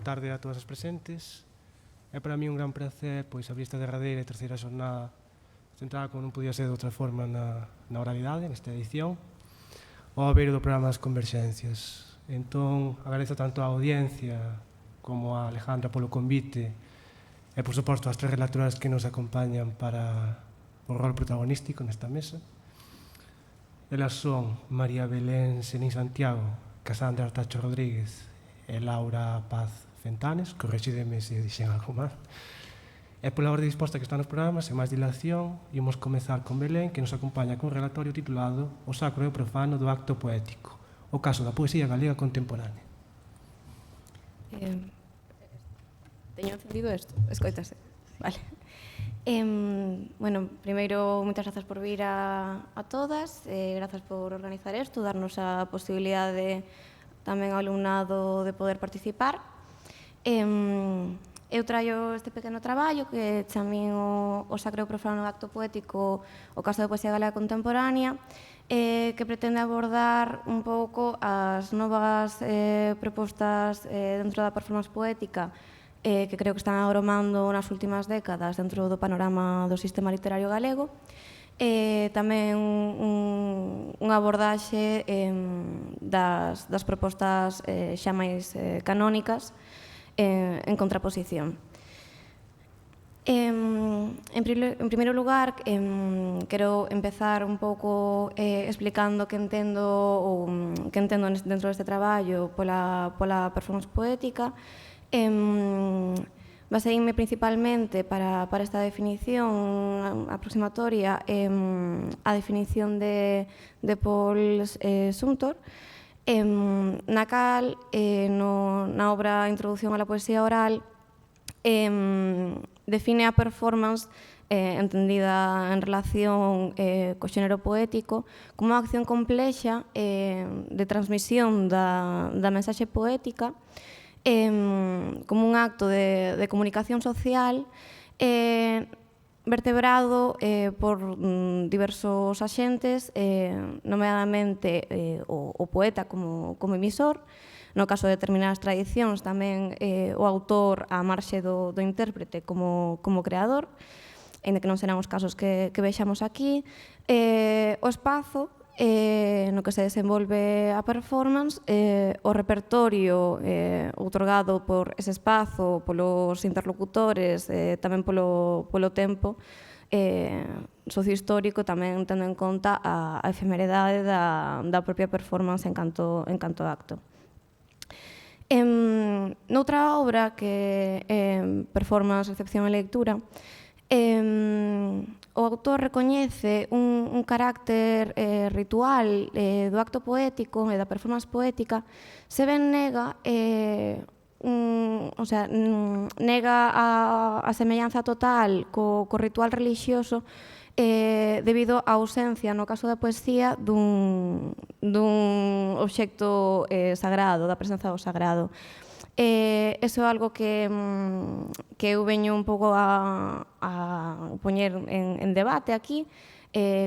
tarde a todas as presentes. É para mí un gran placer pois abrir esta derradeira e terceira xornada centrada como non podía ser de outra forma na oralidade, nesta edición, ao abeiro do programa das Converxencias. Entón, agradezo tanto á audiencia como a Alejandra polo convite e, por suposto, as tres relatoras que nos acompañan para o rol protagonístico nesta mesa. Elas son María Belén Senín Santiago, Casandra Artacho Rodríguez e Laura Paz Fentanes, correxídeme se dixen algo máis. E pola orde disposta que está nos programas, sen máis dilación, imos comezar con Belén, que nos acompaña cun relatorio titulado O sacro e o profano do acto poético, o caso da poesía galega contemporánea. Teño encendido isto, escoitase. Vale. Bueno, primeiro, moitas grazas por vir a todas, grazas por organizar isto, darnos a posibilidade tamén ao alumnado de poder participar. Eu traio este pequeno traballo que chamín o Sacro e o Profano do Acto Poético, o caso da poesía galega contemporánea, que pretende abordar un pouco as novas propostas dentro da performance poética que creo que están agromando nas últimas décadas dentro do panorama do sistema literario galego. Tamén unha abordaxe das propostas xa máis canónicas en contraposición. En primeiro lugar, quero empezar un pouco explicando que entendo dentro deste traballo pola performance poética. Baseíme principalmente para esta definición aproximatoria a definición de Paul Sumter, na cal, na obra Introducción a la poesía oral, define a performance entendida en relación co xénero poético como unha acción complexa de transmisión da mensaxe poética, como un acto de comunicación social vertebrado por diversos axentes, nomeadamente o poeta como emisor, no caso de determinadas tradicións tamén o autor á marxe do intérprete como creador, ainda que non serán os casos que vexamos aquí, o espazo no que se desenvolve a performance, o repertorio outorgado por ese espazo, polos interlocutores, tamén polo tempo sociohistórico, tamén tendo en conta a efemeridade da propia performance en canto acto. Noutra obra que é Performance, Recepción e Lectura, o autor recoñece un carácter ritual do acto poético e da performance poética, se ben nega nega a semellanza total co ritual religioso debido á ausencia, no caso da poesía, dun obxecto sagrado, da presenza do sagrado. Eso é algo que eu veño un pouco a poñer en debate aquí,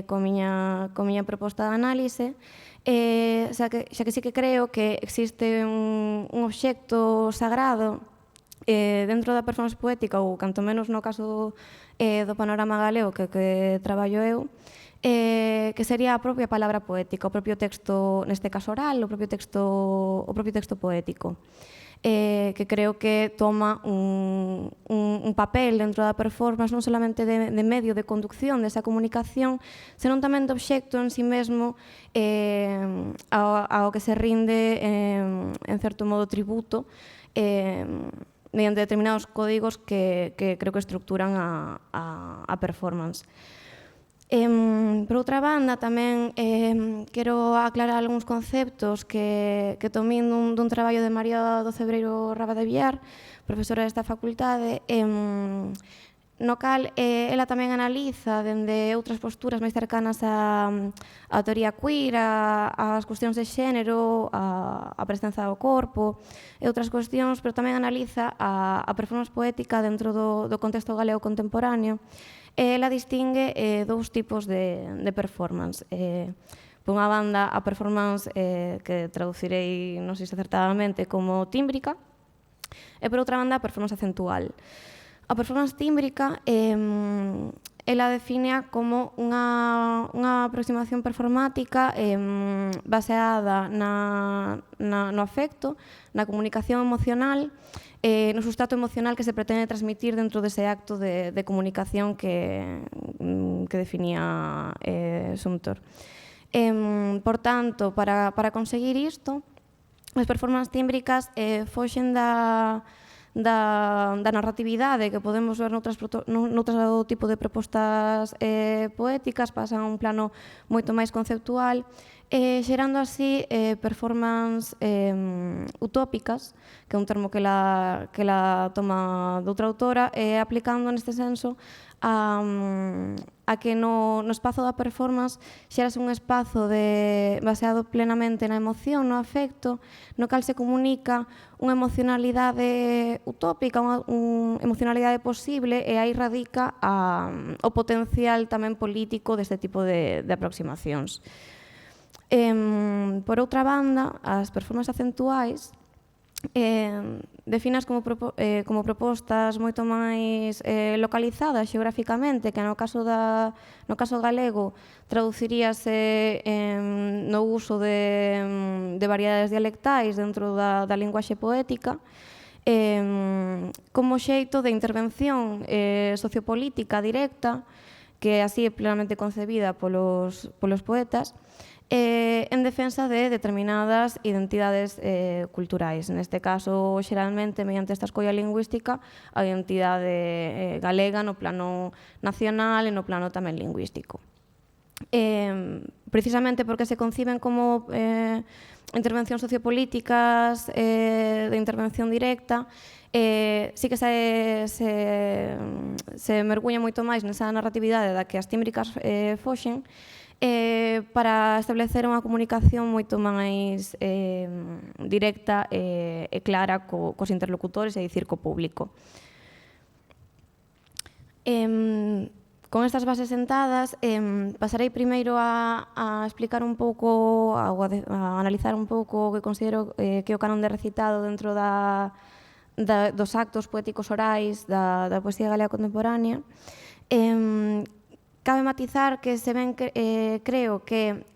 coa miña proposta de análise, xa que sí que creo que existe un obxecto sagrado dentro da performance poética, ou canto menos no caso do panorama galego que traballo eu, que sería a propia palabra poética, o propio texto, neste caso oral, o propio texto poético, que creo que toma un papel dentro da performance non solamente de medio de conducción desa comunicación, senón tamén de obxecto en si mesmo ao que se rinde en certo modo tributo mediante determinados códigos que creo que estructuran a performance. Por outra banda, tamén quero aclarar algúns conceptos que tomín dun traballo de María do Cebreiro Rabadeviar, profesora desta facultade, no cal ela tamén analiza dende outras posturas máis cercanas á teoría queer, ás cuestións de xénero, a presenza do corpo e outras cuestións, pero tamén analiza a performance poética dentro do contexto galego contemporáneo. Ela distingue dous tipos de performance. Por unha banda, a performance que traducirei, non sei se acertadamente, como tímbrica, E, por outra banda, a performance acentual. A performance tímbrica ela define como unha aproximación performática baseada no afecto, na comunicación emocional, no sustrato emocional que se pretende transmitir dentro dese acto de comunicación que definía Sumter. Por tanto, para conseguir isto, as performances tímbricas foxen da narratividade que podemos ver noutro tipo de propostas poéticas, pasan a un plano moito máis conceptual, xerando así performance utópicas, que é un termo que la toma doutra autora, aplicando neste senso a que no espazo da performance xerase un espazo baseado plenamente na emoción, no afecto, no cal se comunica unha emocionalidade utópica, unha emocionalidade posible, e aí radica o potencial tamén político deste tipo de aproximacións. Por outra banda, as performances acentuais definas como propostas moito máis localizadas xeográficamente, que no caso galego traduciríase no uso de variedades dialectais dentro da linguaxe poética, como xeito de intervención sociopolítica directa, que así é plenamente concebida polos poetas, en defensa de determinadas identidades culturais. Neste caso, xeralmente, mediante esta escolla lingüística, a identidade galega no plano nacional e no plano tamén lingüístico. Precisamente porque se conciben como intervencións sociopolíticas de intervención directa, sí que se mergullo moito máis nesa narratividade da que as tímbricas foxen, para establecer unha comunicación moito máis directa e clara cos interlocutores, é dicir, co público. Con estas bases sentadas, pasarei primeiro a explicar un pouco, a analizar un pouco o que considero que é o canon de recitado dentro dos actos poéticos orais da poesía galega contemporánea. Cabe matizar que se ven, creo que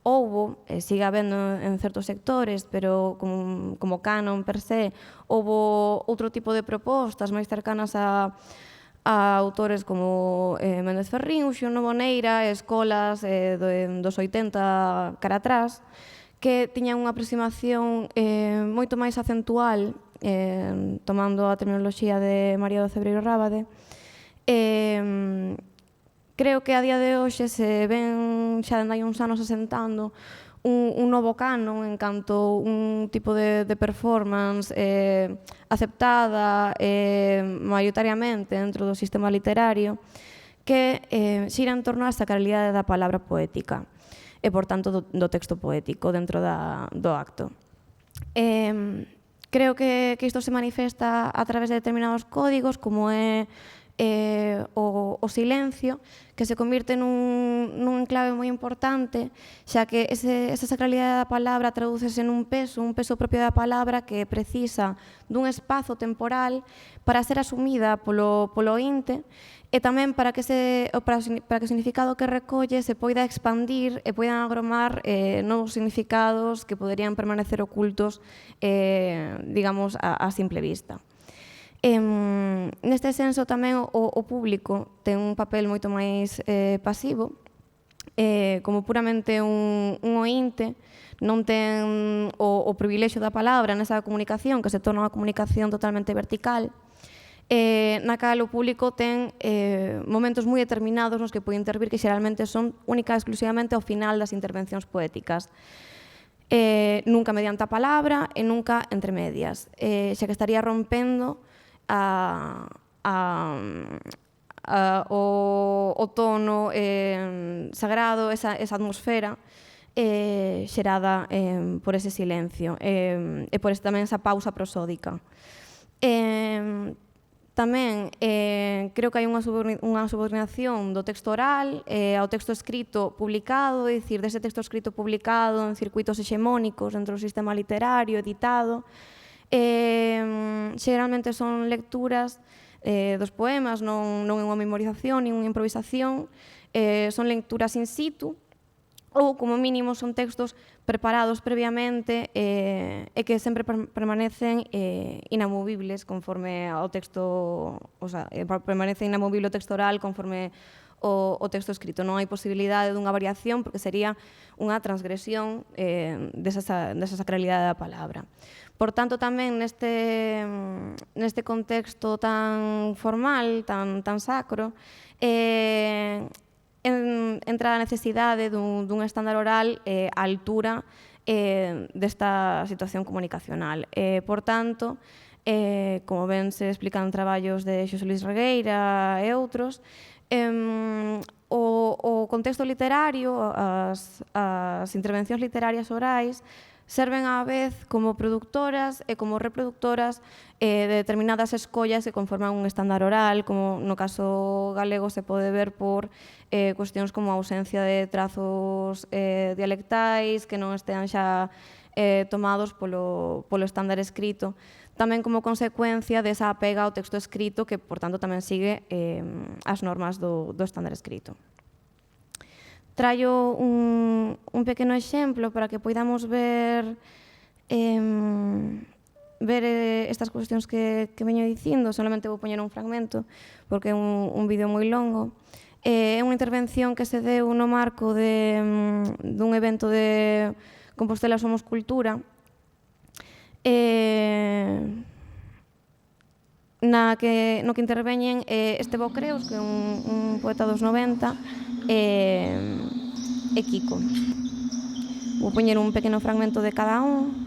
houbo, sigue habendo en certos sectores, pero como canon per se, houbo outro tipo de propostas máis cercanas a autores como Méndez Ferrín, Uxío Novoneira, escolas dos 80 cara atrás, que tiñan unha aproximación moito máis acentual, tomando a terminoloxía de María do Cebreiro Rábade. Creo que a día de hoxe se ven xa dende hai uns anos asentando un novo canon en canto un tipo de performance aceptada maioritariamente dentro do sistema literario que xira en torno á sacralidade da palabra poética e, por tanto, do texto poético dentro do acto. Creo que isto se manifesta a través de determinados códigos, como é o silencio, que se convirte nun enclave moi importante, xa que esa sacralidade da palabra tradúcese nun un peso propio da palabra que precisa dun espazo temporal para ser asumida polo ointe, e tamén para que o significado que recolle se poida expandir e poidan agromar novos significados que poderían permanecer ocultos, digamos, a simple vista. Neste senso tamén o público ten un papel moito máis pasivo, como puramente un ointe, non ten o privilexio da palabra nesa comunicación, que se torna unha comunicación totalmente vertical, na cal o público ten momentos moi determinados nos que pode intervir, que xeralmente son única e exclusivamente ao final das intervencións poéticas. Nunca mediante a palabra e nunca entre medias, xa que estaría rompendo o tono sagrado, esa atmosfera xerada por ese silencio e por tamén esa pausa prosódica. Tamén creo que hai unha subordinación do texto oral ao texto escrito publicado, é dicir, dese texto escrito publicado en circuitos hexemónicos dentro do sistema literario, editado, xeralmente son lecturas dos poemas, non é unha memorización, nin unha improvisación, son lecturas in situ, ou como mínimo son textos preparados previamente e que sempre permanecen inamovibles conforme ao texto, o sea, permanece inamovible o texto oral conforme o texto escrito. Non hai posibilidade dunha variación porque sería unha transgresión desa sacralidade da palabra. Por tanto, tamén neste contexto tan formal, tan sacro, entra a necesidade dun estándar oral á altura desta situación comunicacional. Por tanto, como ben se explican traballos de Xosé Luis Regueira e outros, o contexto literario, as intervencións literarias orais, serven á vez como productoras e como reproductoras de determinadas escollas que conforman un estándar oral, como no caso galego se pode ver por cuestións como a ausencia de trazos dialectais que non estean xa tomados polo estándar escrito, tamén como consecuencia desa apega ao texto escrito que, por tanto, tamén sigue as normas do estándar escrito. Traio un pequeno exemplo para que poidamos ver estas cuestións que veño dicindo. Solamente vou poñer un fragmento porque é un vídeo moi longo. É unha intervención que se deu no marco dun evento de Compostela Somos Cultura, no que interveñen Estevo Creus, que é un poeta dos 90, e Kiko. Vou poñer un pequeno fragmento de cada un.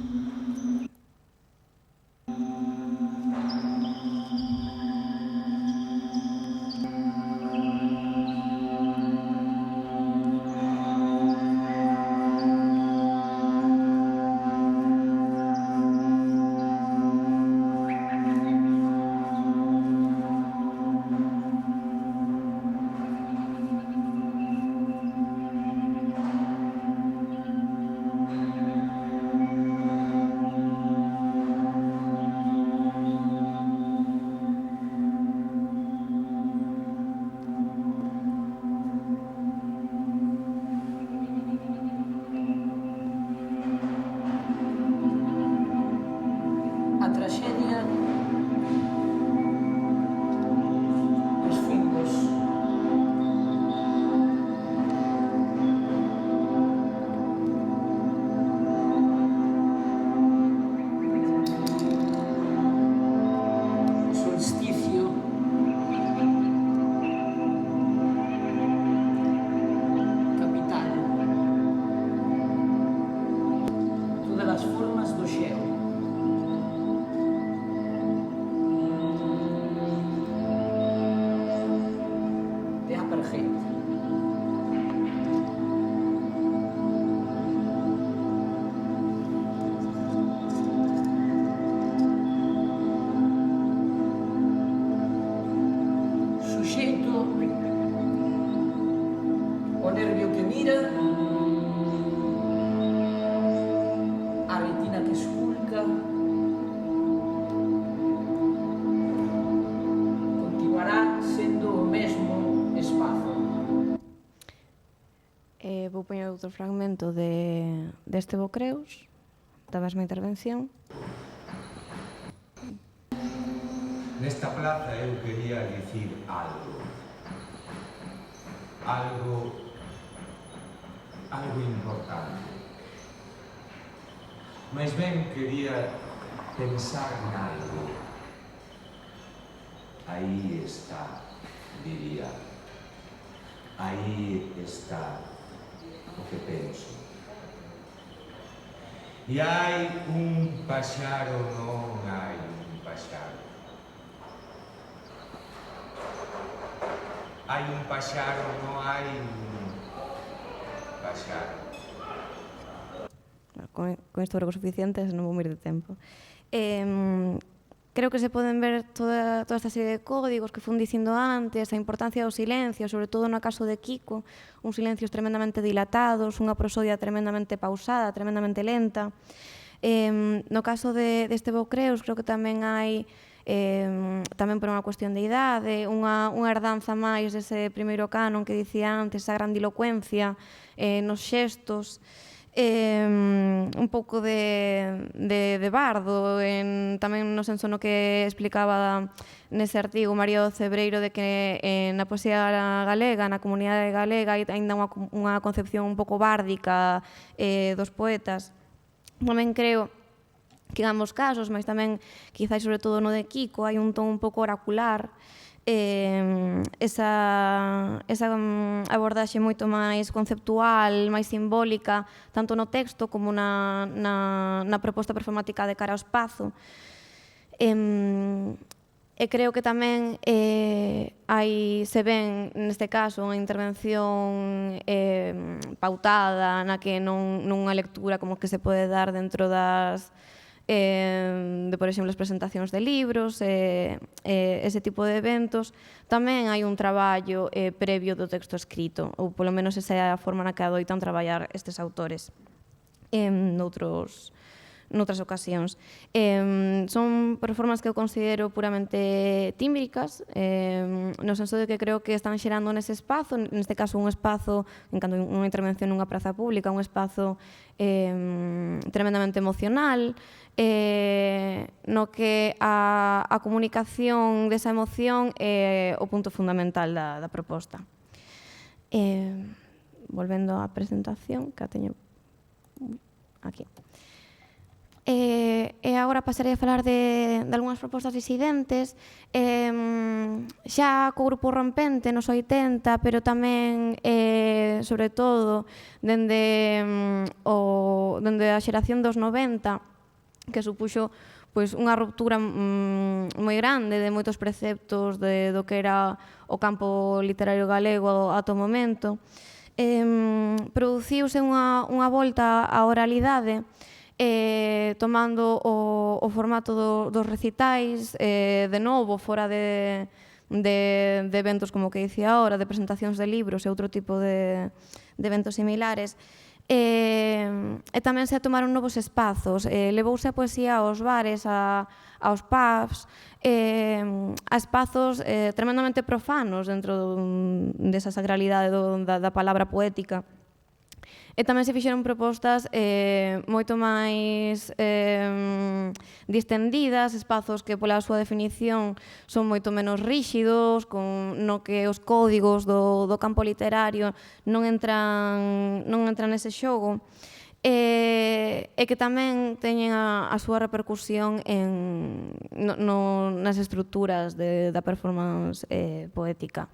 Vou poñer outro fragmento de Estevo Creus, da mesma intervención. Nesta plaza eu quería dicir algo importante. Mais ben quería pensar en algo. Aí está, diría. Aí está o que penso. E hai un paxaro, non hai un paxaro. Hai un paxaro, non hai un paxaro. Con isto creo que suficientes, non vou ir de tempo. Creo que se poden ver toda esta serie de códigos que fun dicindo antes, a importancia do silencio, sobre todo no caso de Kiko, uns silencios tremendamente dilatados, unha prosodia tremendamente pausada, tremendamente lenta, No caso deste Bocreus, creo que tamén hai, tamén por unha cuestión de idade, unha herdanza máis dese primeiro canon que dicía antes, a grandilocuencia nos xestos, un pouco de bardo, tamén no senso no que explicaba nese artigo María do Cebreiro, de que na poesía galega, na comunidade galega, hai ainda unha concepción un pouco bárdica dos poetas. Tamén creo que en ambos casos, mas tamén, quizás sobre todo no de Kiko, hai un ton un pouco oracular, esa abordaxe moito máis conceptual, máis simbólica, tanto no texto como na proposta performática de cara ao espazo. E creo que tamén se ven, neste caso, unha intervención pautada na que non unha lectura como que se pode dar dentro de, por exemplo, as presentacións de libros, ese tipo de eventos. Tamén hai un traballo previo do texto escrito, ou polo menos esa é a forma na que adoitan traballar estes autores noutras ocasións. Son performances que eu considero puramente tímbricas, no senso de que creo que están xerando nese espazo, neste caso un espazo, en canto a unha intervención nunha praza pública, un espazo tremendamente emocional, no que a comunicación desa emoción é o punto fundamental da proposta. Volvendo á presentación, que a teño aquí. E agora pasarei a falar de algunhas propostas disidentes, xa co Grupo Rompente nos 80, pero tamén, sobre todo, dende a xeración dos 90, que supuxo unha ruptura moi grande de moitos preceptos do que era o campo literario galego ata o momento. Produciuse unha volta á oralidade, tomando o formato dos recitais, de novo, fora de eventos como que dicía ahora, de presentacións de libros e outro tipo de eventos similares. E tamén se tomaron novos espazos, levouse a poesía aos bares, aos pubs, a espazos tremendamente profanos dentro desa sacralidade da palabra poética. E tamén se fixeron propostas moito máis distendidas, espazos que pola súa definición son moito menos ríxidos, no que os códigos do campo literario non entran nese xogo, e que tamén teñen a súa repercusión nas estruturas da performance poética.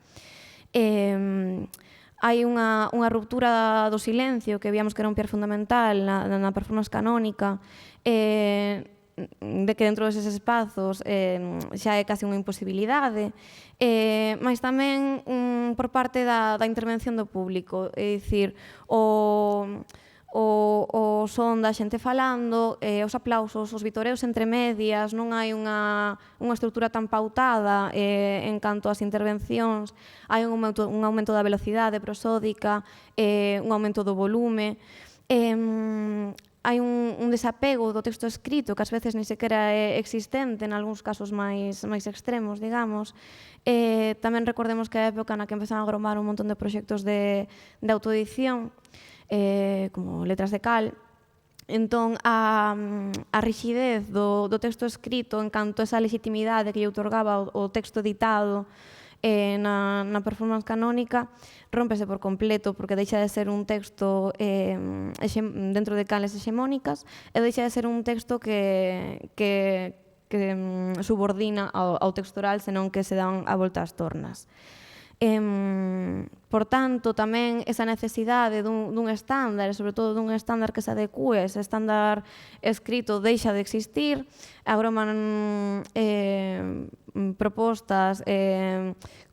Hai unha ruptura do silencio que víamos que era un piar fundamental na performance canónica, de que dentro deses espazos xa é casi unha imposibilidade, mas tamén por parte da intervención do público, é dicir, o son da xente falando, os aplausos, os vitoreos entre medias, non hai unha estrutura tan pautada en canto ás intervencións, hai un aumento da velocidade prosódica, un aumento do volume, hai un desapego do texto escrito que ás veces ni sequera é existente en algúns casos máis extremos, digamos. Tamén recordemos que a época na que empezaron a gromar un montón de proxectos de autoedición, como letras de cal. Entón, a rixidez do texto escrito en canto a esa legitimidade que lle outorgaba o texto editado na performance canónica rómpese por completo, porque deixa de ser un texto dentro de canles hexemónicas e deixa de ser un texto que subordina ao texto oral, senón que se dan a volta ás tornas. Por tanto, tamén esa necesidade dun estándar, sobre todo dun estándar que se adecue, ese estándar escrito deixa de existir, agroman propostas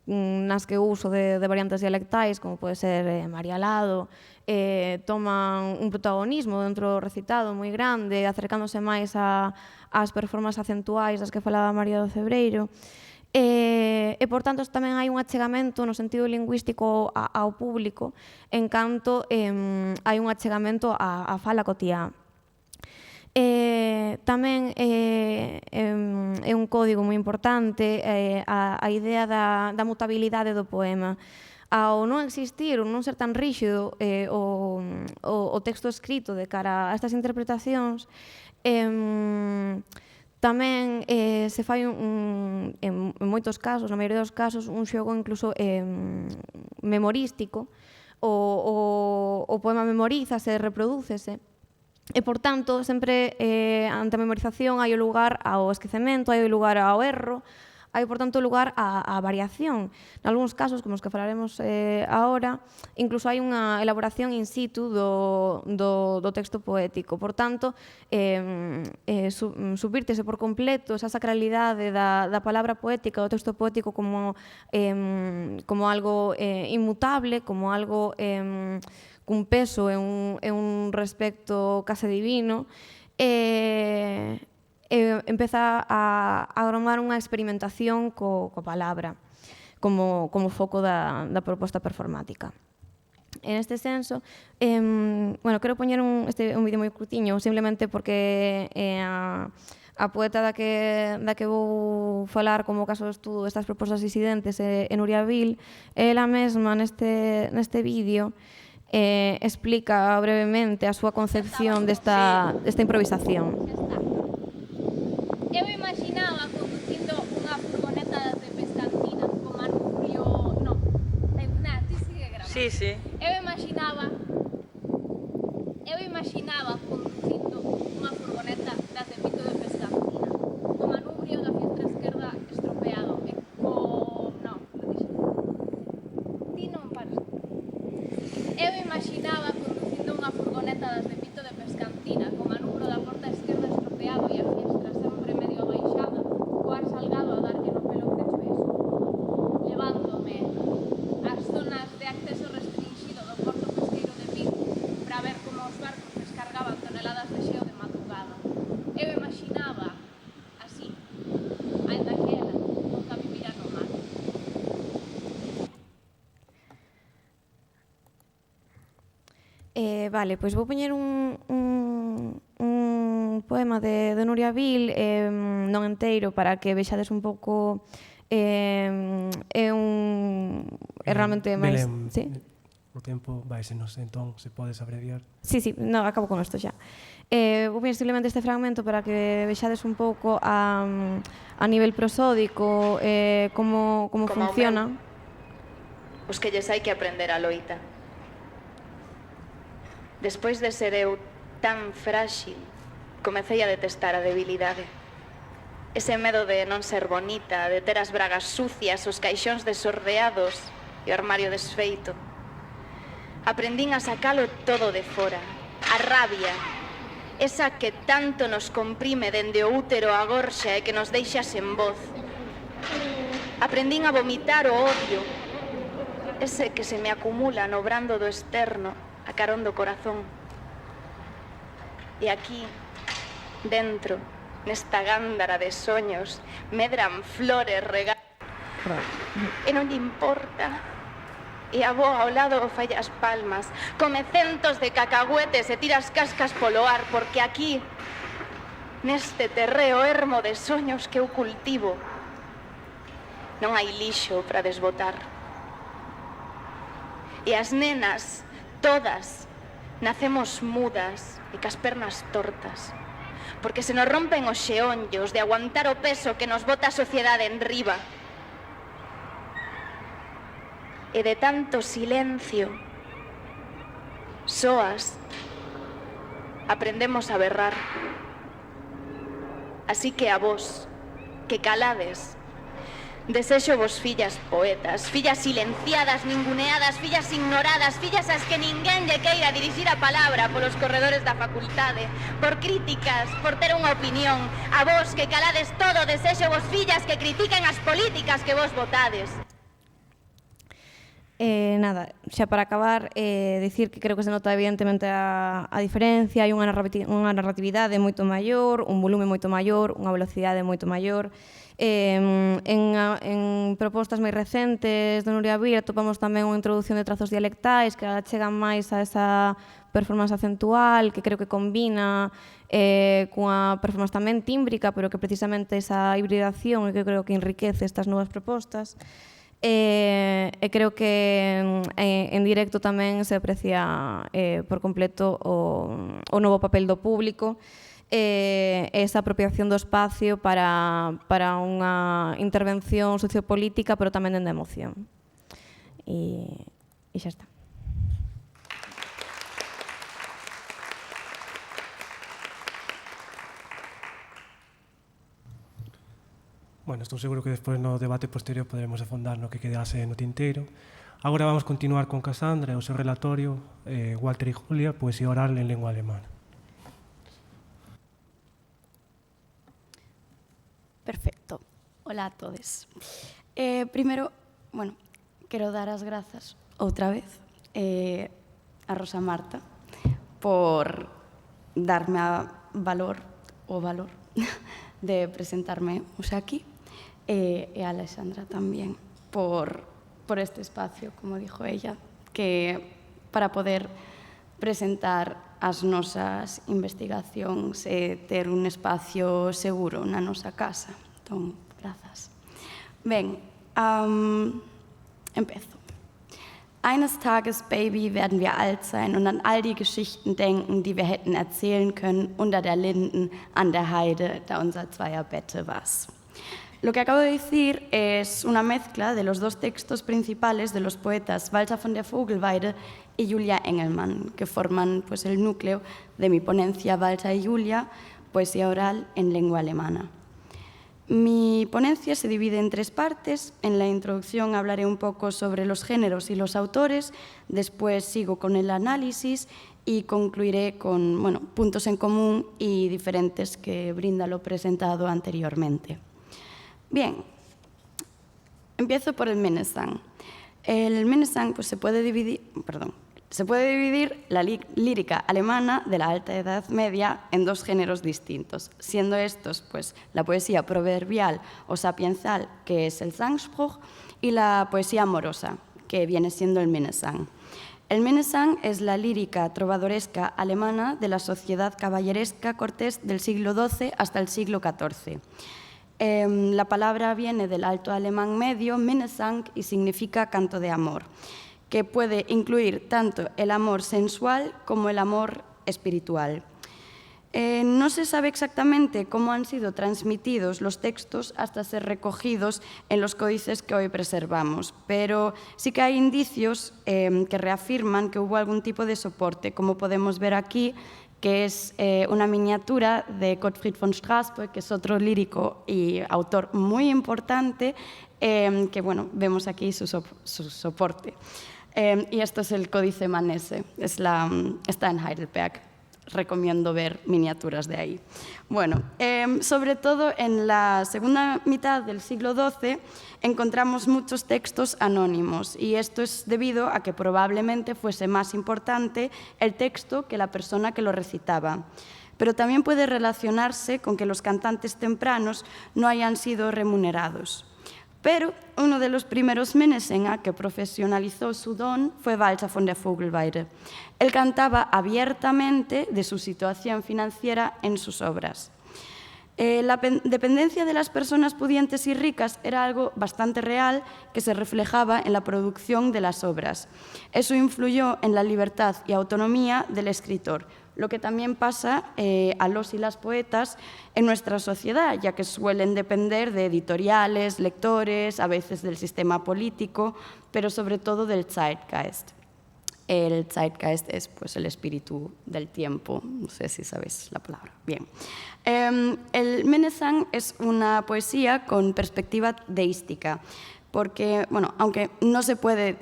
nas que o uso de variantes dialectais, como pode ser María Lado, toman un protagonismo dentro do recitado moi grande, acercándose máis ás performances acentuais das que falaba María do Cebreiro. E, por tanto, tamén hai un achegamento no sentido lingüístico ao público, en canto hai un achegamento á fala cotiá. Tamén é un código moi importante a idea da mutabilidade do poema. Ao non existir ou non ser tan ríxido o texto escrito de cara a estas interpretacións, tamén se fai en moitos casos, na maioría dos casos, un xogo incluso memorístico. O poema memorízase, reprodúcese. E, por tanto, sempre ante a memorización hai o lugar ao esquecemento, hai o lugar ao erro, hai, por tanto, lugar á variación. Nalgúns casos, como os que falaremos agora, incluso hai unha elaboración in situ do texto poético. Por tanto, subvírtese por completo esa sacralidade da palabra poética, do texto poético como algo inmutable, como algo cun peso e un respecto case divino, empeza a agromar unha experimentación coa palabra como foco da proposta performática. En este senso, quero poñer un vídeo moi curtiño, simplemente porque a poeta da que vou falar como caso de estudo destas propostas disidentes é Nuria Vil. Ela mesma neste vídeo explica brevemente a súa concepción desta improvisación. Eu imaginaba conducindo unha furgoneta de pescantina con manubrio... No, ti sigue grabando. Sí, sí. Eu imaginaba conducindo unha furgoneta das de Pito de Pescantina co manubrio da fiestra esquerda estropeado e co... No, ti non pares. Eu imaginaba conducindo unha furgoneta das de Pito de Pescantina co manubrio da porta esquerda estropeado e a fiestra sempre medio abaixada, co ar salgado a darlle no pelo pecho e eso, levándome ás zonas de acceso restringido do porto pesqueiro de Vigo para ver como os barcos descargaban toneladas de xeo de madrugada. Eu imaginaba así, ainda que ela nunca vivira no mar. Vale, pois vou poñer un poema de Nuria Vil, non enteiro, para que vexades un pouco. É realmente máis... Sí? O tempo váisenos, entón, se podes abreviar. Sí, no, acabo con isto xa. Vou poñer simplemente este fragmento para que vexades un pouco a nivel prosódico como funciona. Os que lles hai que aprender a loita. Despois de ser eu tan frágil, comecei a detestar a debilidade. Ese medo de non ser bonita, de ter as bragas sucias, os caixóns desordeados e o armario desfeito. Aprendín a sacalo todo de fora. A rabia, esa que tanto nos comprime dende o útero a gorxa e que nos deixa sen voz. Aprendín a vomitar o odio, ese que se me acumula no brando do externo, a carón do corazón. E aquí, dentro, nesta gándara de soños, medran flores regadas. E non lle importa. E a boa ao lado fai as palmas, come centos de cacahuetes e tira as cascas polo ar, porque aquí, neste terreo ermo de soños que eu cultivo, non hai lixo para desbotar. E as nenas, todas, nacemos mudas e cas pernas tortas, porque se nos rompen os xeonllos de aguantar o peso que nos bota a sociedade en riba. E de tanto silencio, soas, aprendemos a berrar. Así que a vos, que calades, desexo vos fillas poetas, fillas silenciadas, ninguneadas, fillas ignoradas, fillas ás que ninguén lle queira dirixir a palabra polos corredores da facultade, por críticas, por ter unha opinión. A vos que calades todo, desexo vos fillas que critiquen as políticas que vos votades. Nada, xa para acabar, dicir que creo que se nota evidentemente a diferencia, hai unha narratividade moito maior, un volume moito maior, unha velocidade moito maior, En propostas moi recentes do Nuria Vir atopamos tamén unha introducción de trazos dialectais que chegan máis a esa performance acentual, que creo que combina cunha performance tamén tímbrica, pero que precisamente esa hibridación que creo que enriquece estas novas propostas. E creo que en directo tamén se aprecia por completo o novo papel do público, esa apropiación do espacio para unha intervención sociopolítica, pero tamén dende a emoción. E xa está. Bueno, estou seguro que despois no debate posterior poderemos afondar no que quedase no tinteiro. Agora vamos continuar con Cassandra e o seu relatorio Walter y Julia, poesía oral en lengua alemana. Perfecto. Hola a todos. Primero, bueno, quero dar as grazas outra vez a Rosa Marta por darme o valor de presentarme hoxe aquí e a Alexandra tamén por este espacio, como dixo ella, que para poder presentar as nosas investigacións e ter un espacio seguro na nosa casa. Entón, grazas. Ben, empezo. Eines Tages, Baby, werden wir alt sein und an all die Geschichten denken, die wir hätten erzählen können unter der Linden an der Heide, da unser Zweierbette war's. Lo que acabo de decir es una mezcla de los dos textos principales de los poetas Walter von der Vogelweide y Julia Engelmann, que forman pues, el núcleo de mi ponencia Walter y Julia, poesía oral en lengua alemana. Mi ponencia se divide en 3 partes. En la introducción hablaré un poco sobre los géneros y los autores, después sigo con el análisis y concluiré con puntos en común y diferentes que brinda lo presentado anteriormente. Bien, empiezo por el Minnesang. El Minnesang pues, se puede dividir la lírica alemana de la Alta Edad Media en 2 géneros distintos, siendo estos pues, la poesía proverbial o sapiensal, que es el Sangspruch, y la poesía amorosa, que viene siendo el Minnesang. El Minnesang es la lírica trovadoresca alemana de la sociedad caballeresca cortés del siglo XII hasta el siglo XIV. La palabra viene del alto alemán medio, Minnesang, y significa canto de amor, que puede incluir tanto el amor sensual como el amor espiritual. No se sabe exactamente cómo han sido transmitidos los textos hasta ser recogidos en los códices que hoy preservamos, pero sí que hay indicios que reafirman que hubo algún tipo de soporte, como podemos ver aquí, que es una miniatura de Gottfried von Strassburg, que es otro lírico y autor muy importante, que vemos aquí su soporte. Y esto es el Códice Manesse, está en Heidelberg. Recomiendo ver miniaturas de ahí. Bueno, sobre todo en la segunda mitad del siglo XII encontramos muchos textos anónimos, y esto es debido a que probablemente fuese más importante el texto que la persona que lo recitaba. Pero también puede relacionarse con que los cantantes tempranos no hayan sido remunerados. Pero uno de los primeros Minnesänger que profesionalizó su don fue Walter von der Vogelweide. Él cantaba abiertamente de su situación financiera en sus obras. La dependencia de las personas pudientes y ricas era algo bastante real que se reflejaba en la producción de las obras. Eso influyó en la libertad y autonomía del escritor, lo que también pasa a los y las poetas en nuestra sociedad, ya que suelen depender de editoriales, lectores, a veces del sistema político, pero sobre todo del Zeitgeist. El Zeitgeist es pues, el espíritu del tiempo, no sé si sabéis la palabra. Bien. El Minnesang es una poesía con perspectiva deística, porque, aunque no se puede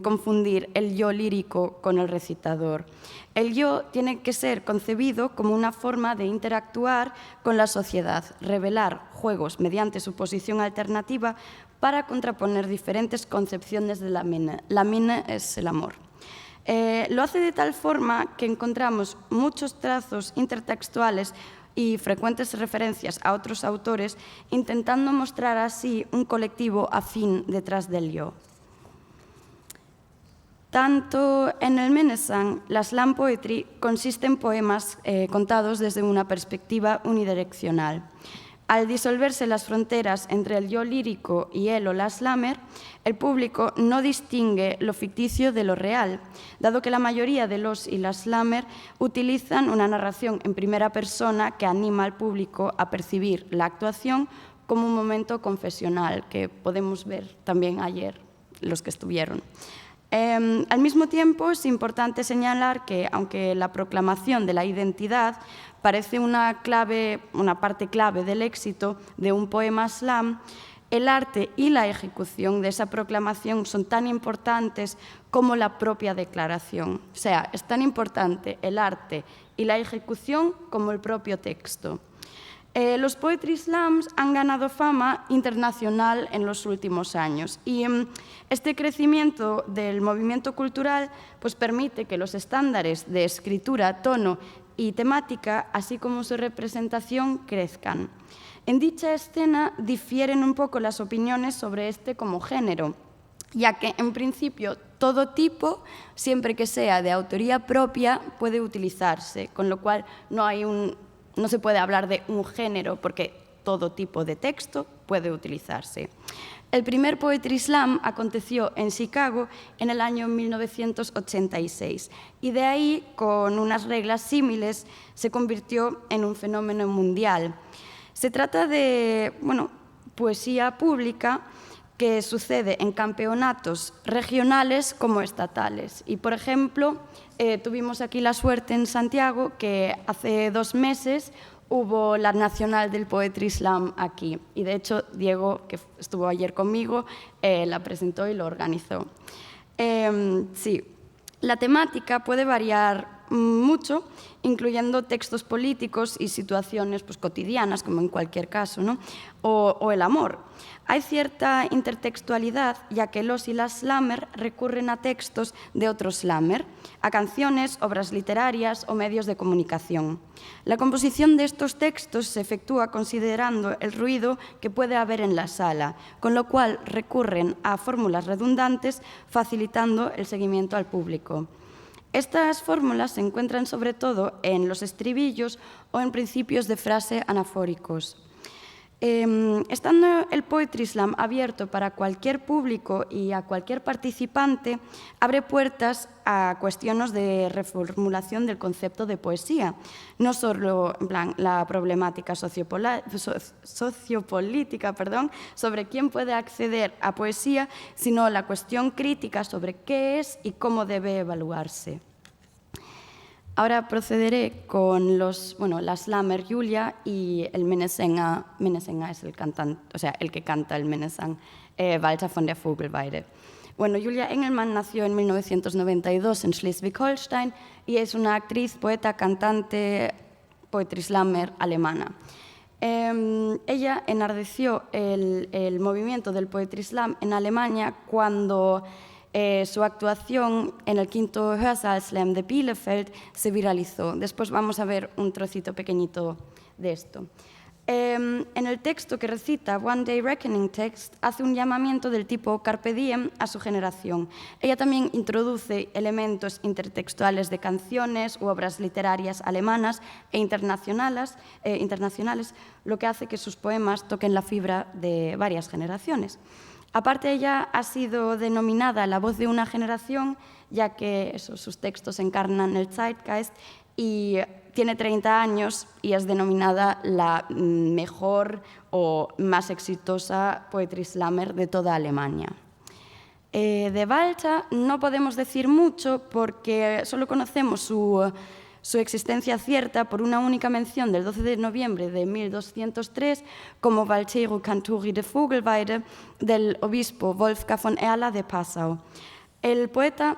confundir el yo lírico con el recitador. El yo tiene que ser concebido como una forma de interactuar con la sociedad, revelar juegos mediante su posición alternativa para contraponer diferentes concepciones de la Minne. La Minne es el amor. Lo hace de tal forma que encontramos muchos trazos intertextuales y frecuentes referencias a otros autores, intentando mostrar así un colectivo afín detrás del yo. Tanto en el Menesang, la slam poetry consiste en poemas contados desde una perspectiva unidireccional. Al disolverse las fronteras entre el yo lírico y él o la slammer, el público no distingue lo ficticio de lo real, dado que la mayoría de los y las slammer utilizan una narración en primera persona que anima al público a percibir la actuación como un momento confesional, que podemos ver también ayer los que estuvieron. Al mismo tiempo, es importante señalar que, aunque la proclamación de la identidad parece una parte clave del éxito de un poema slam, el arte y la ejecución de esa proclamación son tan importantes como la propia declaración. O sea, es tan importante el arte y la ejecución como el propio texto. Los Poetry Slams han ganado fama internacional en los últimos años y este crecimiento del movimiento cultural pues, permite que los estándares de escritura, tono y temática, así como su representación, crezcan. En dicha escena difieren un poco las opiniones sobre este como género, ya que en principio todo tipo, siempre que sea de autoría propia, puede utilizarse, con lo cual no se puede hablar de un género porque todo tipo de texto puede utilizarse. El primer Poetry Slam aconteció en Chicago en el año 1986 y de ahí, con unas reglas similares, se convirtió en un fenómeno mundial. Se trata de poesía pública que sucede en campeonatos regionales como estatales. Y, por ejemplo, tuvimos aquí la suerte en Santiago que hace 2 meses hubo la nacional del Poetry Slam aquí. Y, de hecho, Diego, que estuvo ayer conmigo, la presentó y lo organizó. Sí, la temática puede variar mucho, incluyendo textos políticos y situaciones pues, cotidianas, como en cualquier caso, ¿no? o el amor. Hay cierta intertextualidad, ya que los y las slammer recurren a textos de otros slammer, a canciones, obras literarias o medios de comunicación. La composición de estos textos se efectúa considerando el ruido que puede haber en la sala, con lo cual recurren a fórmulas redundantes, facilitando el seguimiento al público. Estas fórmulas se encuentran sobre todo en los estribillos o en principios de frase anafóricos. Estando el Poetry Slam abierto para cualquier público y a cualquier participante, abre puertas a cuestiones de reformulación del concepto de poesía, no solo en plan, la problemática sociopolítica sobre quién puede acceder a poesía, sino la cuestión crítica sobre qué es y cómo debe evaluarse. Ahora procederé con la slammer Julia y el Menesenga. Menesenga es el cantante, o sea, el que canta el Menesang, Walter von der Vogelweide. Bueno, Julia Engelmann nació en 1992 en Schleswig-Holstein y es una actriz, poeta, cantante, poetry slammer alemana. Ella enardeció el movimiento del Poetry Slam en Alemania cuando su actuación en el 5º Hörsaal-Slam de Bielefeld se viralizó. Después vamos a ver un trocito pequeñito de esto. En el texto que recita, One Day Reckoning Text, hace un llamamiento del tipo Carpe Diem a su generación. Ella también introduce elementos intertextuales de canciones u obras literarias alemanas e internacionales, lo que hace que sus poemas toquen la fibra de varias generaciones. Aparte, ella ha sido denominada la voz de una generación, ya que sus textos encarnan el Zeitgeist, y tiene 30 años y es denominada la mejor o más exitosa poetry slammer de toda Alemania. De Walter no podemos decir mucho porque solo conocemos su existencia cierta por una única mención del 12 de noviembre de 1203 como Valtero Canturi de Vogelweide del obispo Wolfgang von Erla de Passau. El poeta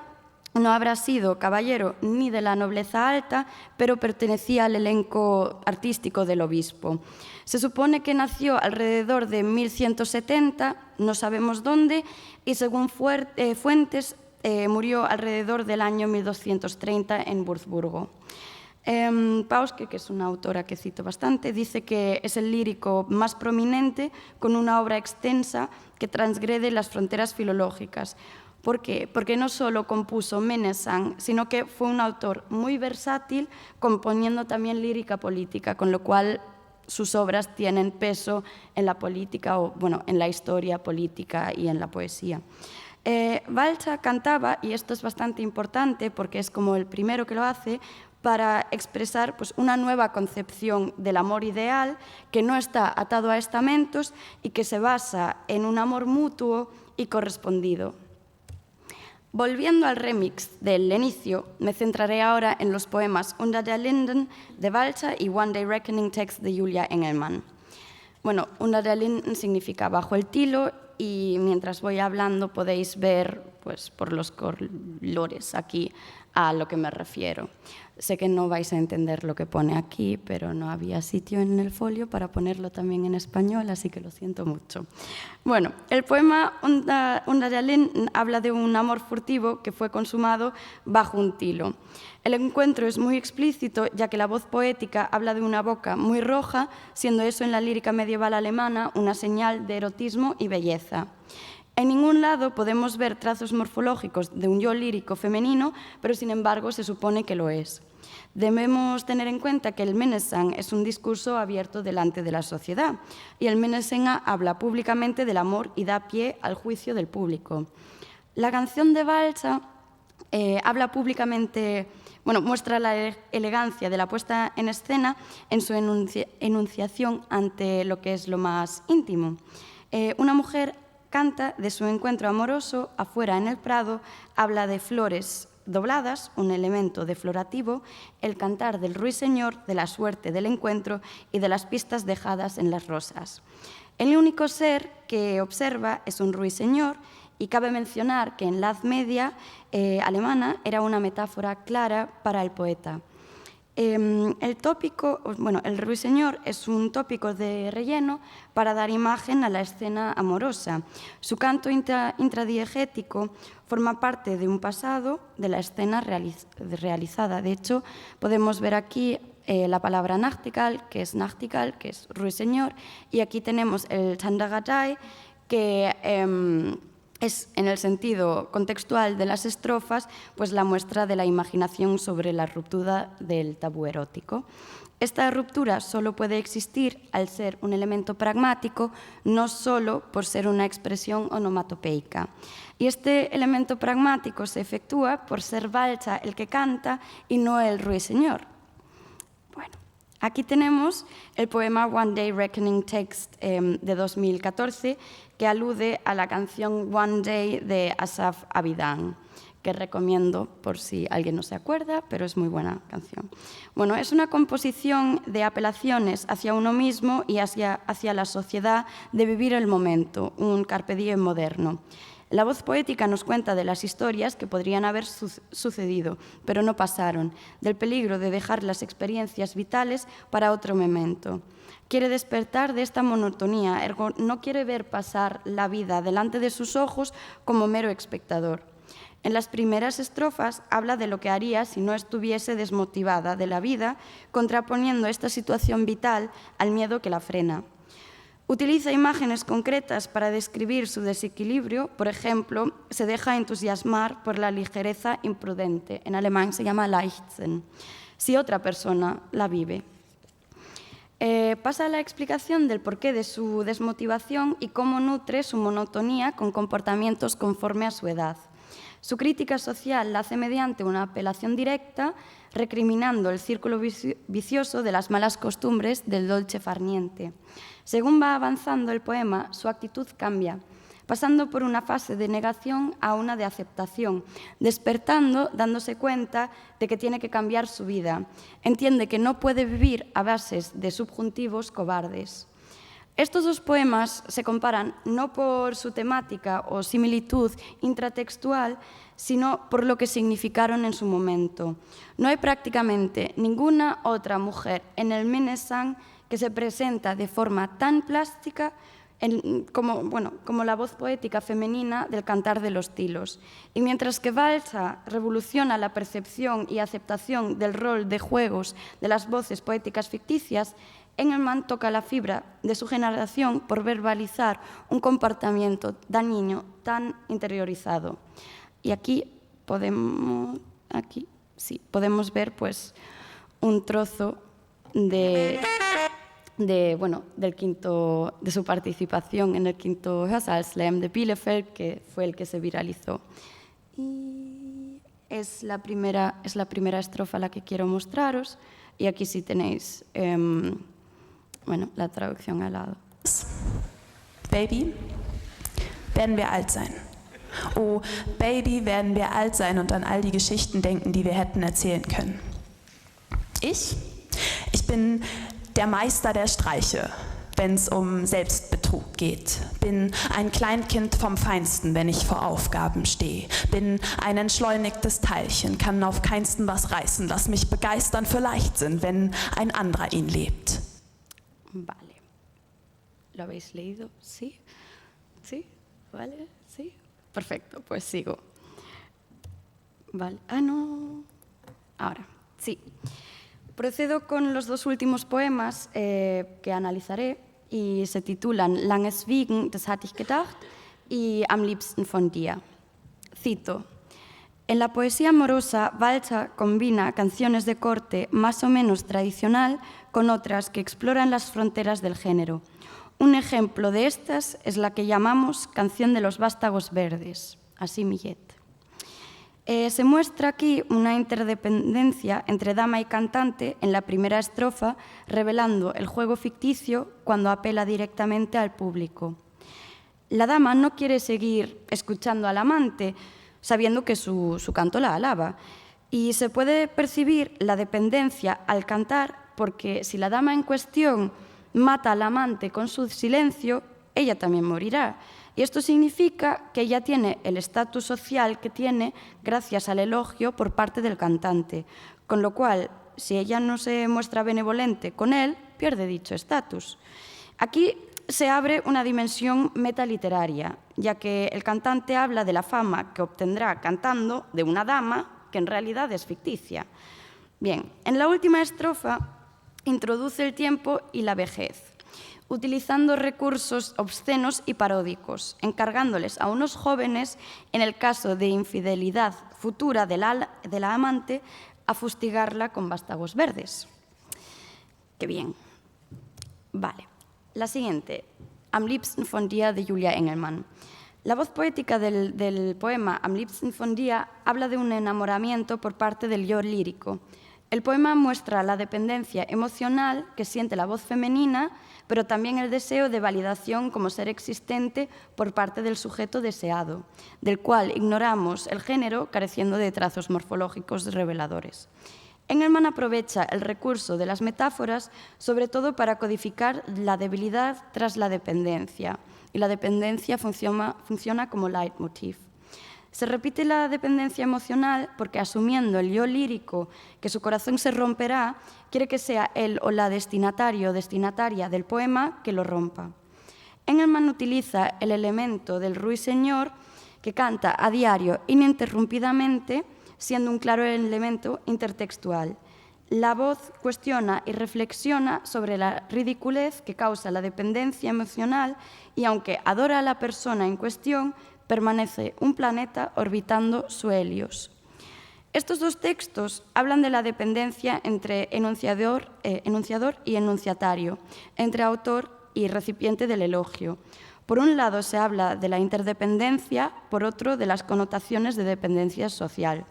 no habrá sido caballero ni de la nobleza alta, pero pertenecía al elenco artístico del obispo. Se supone que nació alrededor de 1170, no sabemos dónde, y según fuentes murió alrededor del año 1230 en Würzburgo. Pauske, que es una autora que cito bastante, dice que es el lírico más prominente con una obra extensa que transgrede las fronteras filológicas. ¿Por qué? Porque no solo compuso Menesan, sino que fue un autor muy versátil, componiendo también lírica política, con lo cual sus obras tienen peso en la política, o bueno, en la historia política y en la poesía. Valcha cantaba, y esto es bastante importante porque es como el primero que lo hace, para expresar pues, una nueva concepción del amor ideal que no está atado a estamentos y que se basa en un amor mutuo y correspondido. Volviendo al remix del inicio, me centraré ahora en los poemas Under der Linden de Valcha y One Day Reckoning Text de Julia Engelmann. Bueno, Under der Linden significa bajo el tilo, y mientras voy hablando podéis ver pues, por los colores aquí a lo que me refiero. Sé que no vais a entender lo que pone aquí, pero no había sitio en el folio para ponerlo también en español, así que lo siento mucho. Bueno, el poema Under der Linden habla de un amor furtivo que fue consumado bajo un tilo. El encuentro es muy explícito, ya que la voz poética habla de una boca muy roja, siendo eso en la lírica medieval alemana una señal de erotismo y belleza. En ningún lado podemos ver trazos morfológicos de un yo lírico femenino, pero sin embargo se supone que lo es. Debemos tener en cuenta que el Menesang es un discurso abierto delante de la sociedad, y el Menesenga habla públicamente del amor y da pie al juicio del público. La canción de Valcha habla públicamente, muestra la elegancia de la puesta en escena en su enunciación ante lo que es lo más íntimo. Una mujer canta de su encuentro amoroso afuera en el prado, habla de flores dobladas, un elemento deflorativo, el cantar del ruiseñor, de la suerte del encuentro y de las pistas dejadas en las rosas. El único ser que observa es un ruiseñor, y cabe mencionar que en la Edad Media alemana era una metáfora clara para el poeta. El ruiseñor es un tópico de relleno para dar imagen a la escena amorosa. Su canto intradiegético forma parte de un pasado de la escena realizada. De hecho, podemos ver aquí la palabra Nachtigall, que es ruiseñor, y aquí tenemos el Chandagatai, que es, en el sentido contextual de las estrofas, pues la muestra de la imaginación sobre la ruptura del tabú erótico. Esta ruptura solo puede existir al ser un elemento pragmático, no solo por ser una expresión onomatopeica. Y este elemento pragmático se efectúa por ser Valcha el que canta y no el ruiseñor. Bueno, aquí tenemos el poema One Day Reckoning Text de 2014, que alude a la canción One Day de Asaf Avidan, que recomiendo por si alguien no se acuerda, pero es muy buena canción. Bueno, es una composición de apelaciones hacia uno mismo y hacia la sociedad de vivir el momento, un carpe diem moderno. La voz poética nos cuenta de las historias que podrían haber sucedido, pero no pasaron, del peligro de dejar las experiencias vitales para otro momento. Quiere despertar de esta monotonía, ergo no quiere ver pasar la vida delante de sus ojos como mero espectador. En las primeras estrofas habla de lo que haría si no estuviese desmotivada de la vida, contraponiendo esta situación vital al miedo que la frena. Utiliza imágenes concretas para describir su desequilibrio. Por ejemplo, se deja entusiasmar por la ligereza imprudente. En alemán se llama Leichtsinn, si otra persona la vive. Pasa a la explicación del porqué de su desmotivación y cómo nutre su monotonía con comportamientos conforme a su edad. Su crítica social la hace mediante una apelación directa, recriminando el círculo vicioso de las malas costumbres del dolce far niente. Según va avanzando el poema, su actitud cambia, pasando por una fase de negación a una de aceptación, despertando, dándose cuenta de que tiene que cambiar su vida. Entiende que no puede vivir a bases de subjuntivos cobardes. Estos dos poemas se comparan no por su temática o similitud intratextual, sino por lo que significaron en su momento. No hay prácticamente ninguna otra mujer en el Menesang que se presenta de forma tan plástica como la voz poética femenina del cantar de los tilos. Y mientras que Balza revoluciona la percepción y aceptación del rol de juegos de las voces poéticas ficticias, Engelmann toca la fibra de su generación por verbalizar un comportamiento dañino tan interiorizado. Y aquí podemos ver pues, un trozo de su participación en el quinto Hörsaal-Slam de Bielefeld, que fue el que se viralizó. Y es la primera estrofa la que quiero mostraros, y aquí sí tenéis la traducción al lado. Baby, werden wir alt sein. Oh, Baby, werden wir alt sein und an all die Geschichten denken, die wir hätten erzählen können. Ich bin der Meister der Streiche, wenn es um Selbstbetrug geht. Bin ein Kleinkind vom Feinsten, wenn ich vor Aufgaben stehe. Bin ein entschleunigtes Teilchen, kann auf keinsten was reißen. Lass mich begeistern für Leichtsinn, wenn ein anderer ihn lebt. Vale. ¿Lo habéis leído? ¿Sí? ¿Sí? ¿Vale? ¿Sí? Perfecto, pues sigo. Vale. Ah, no. Ahora, sí. Procedo con los dos últimos poemas que analizaré y se titulan Langes Wiegen, das hatte ich gedacht, y Am liebsten von dir. Cito. En la poesía amorosa, Balza combina canciones de corte más o menos tradicional con otras que exploran las fronteras del género. Un ejemplo de estas es la que llamamos Canción de los Vástagos Verdes, así Millet. Se muestra aquí una interdependencia entre dama y cantante en la primera estrofa, revelando el juego ficticio cuando apela directamente al público. La dama no quiere seguir escuchando al amante, sabiendo que su canto la alaba, y se puede percibir la dependencia al cantar porque si la dama en cuestión mata al amante con su silencio, ella también morirá. Y esto significa que ella tiene el estatus social que tiene gracias al elogio por parte del cantante, con lo cual, si ella no se muestra benevolente con él, pierde dicho estatus. Aquí se abre una dimensión metaliteraria, ya que el cantante habla de la fama que obtendrá cantando de una dama que en realidad es ficticia. Bien, en la última estrofa introduce el tiempo y la vejez, utilizando recursos obscenos y paródicos, encargándoles a unos jóvenes, en el caso de infidelidad futura de la amante, a fustigarla con vástagos verdes. ¡Qué bien! Vale. La siguiente, Am liebsten von dir, de Julia Engelmann. La voz poética del poema Am liebsten von dir habla de un enamoramiento por parte del yo lírico. El poema muestra la dependencia emocional que siente la voz femenina, pero también el deseo de validación como ser existente por parte del sujeto deseado, del cual ignoramos el género careciendo de trazos morfológicos reveladores. Engelmann aprovecha el recurso de las metáforas sobre todo para codificar la debilidad tras la dependencia, y la dependencia funciona como leitmotiv. Se repite la dependencia emocional porque, asumiendo el yo lírico que su corazón se romperá, quiere que sea él o la destinatario o destinataria del poema que lo rompa. Engelmann utiliza el elemento del ruiseñor que canta a diario ininterrumpidamente, siendo un claro elemento intertextual. La voz cuestiona y reflexiona sobre la ridiculez que causa la dependencia emocional y, aunque adora a la persona en cuestión, permanece un planeta orbitando su helios. Estos dos textos hablan de la dependencia entre enunciador y enunciatario, entre autor y recipiente del elogio. Por un lado se habla de la interdependencia, por otro de las connotaciones de dependencia social.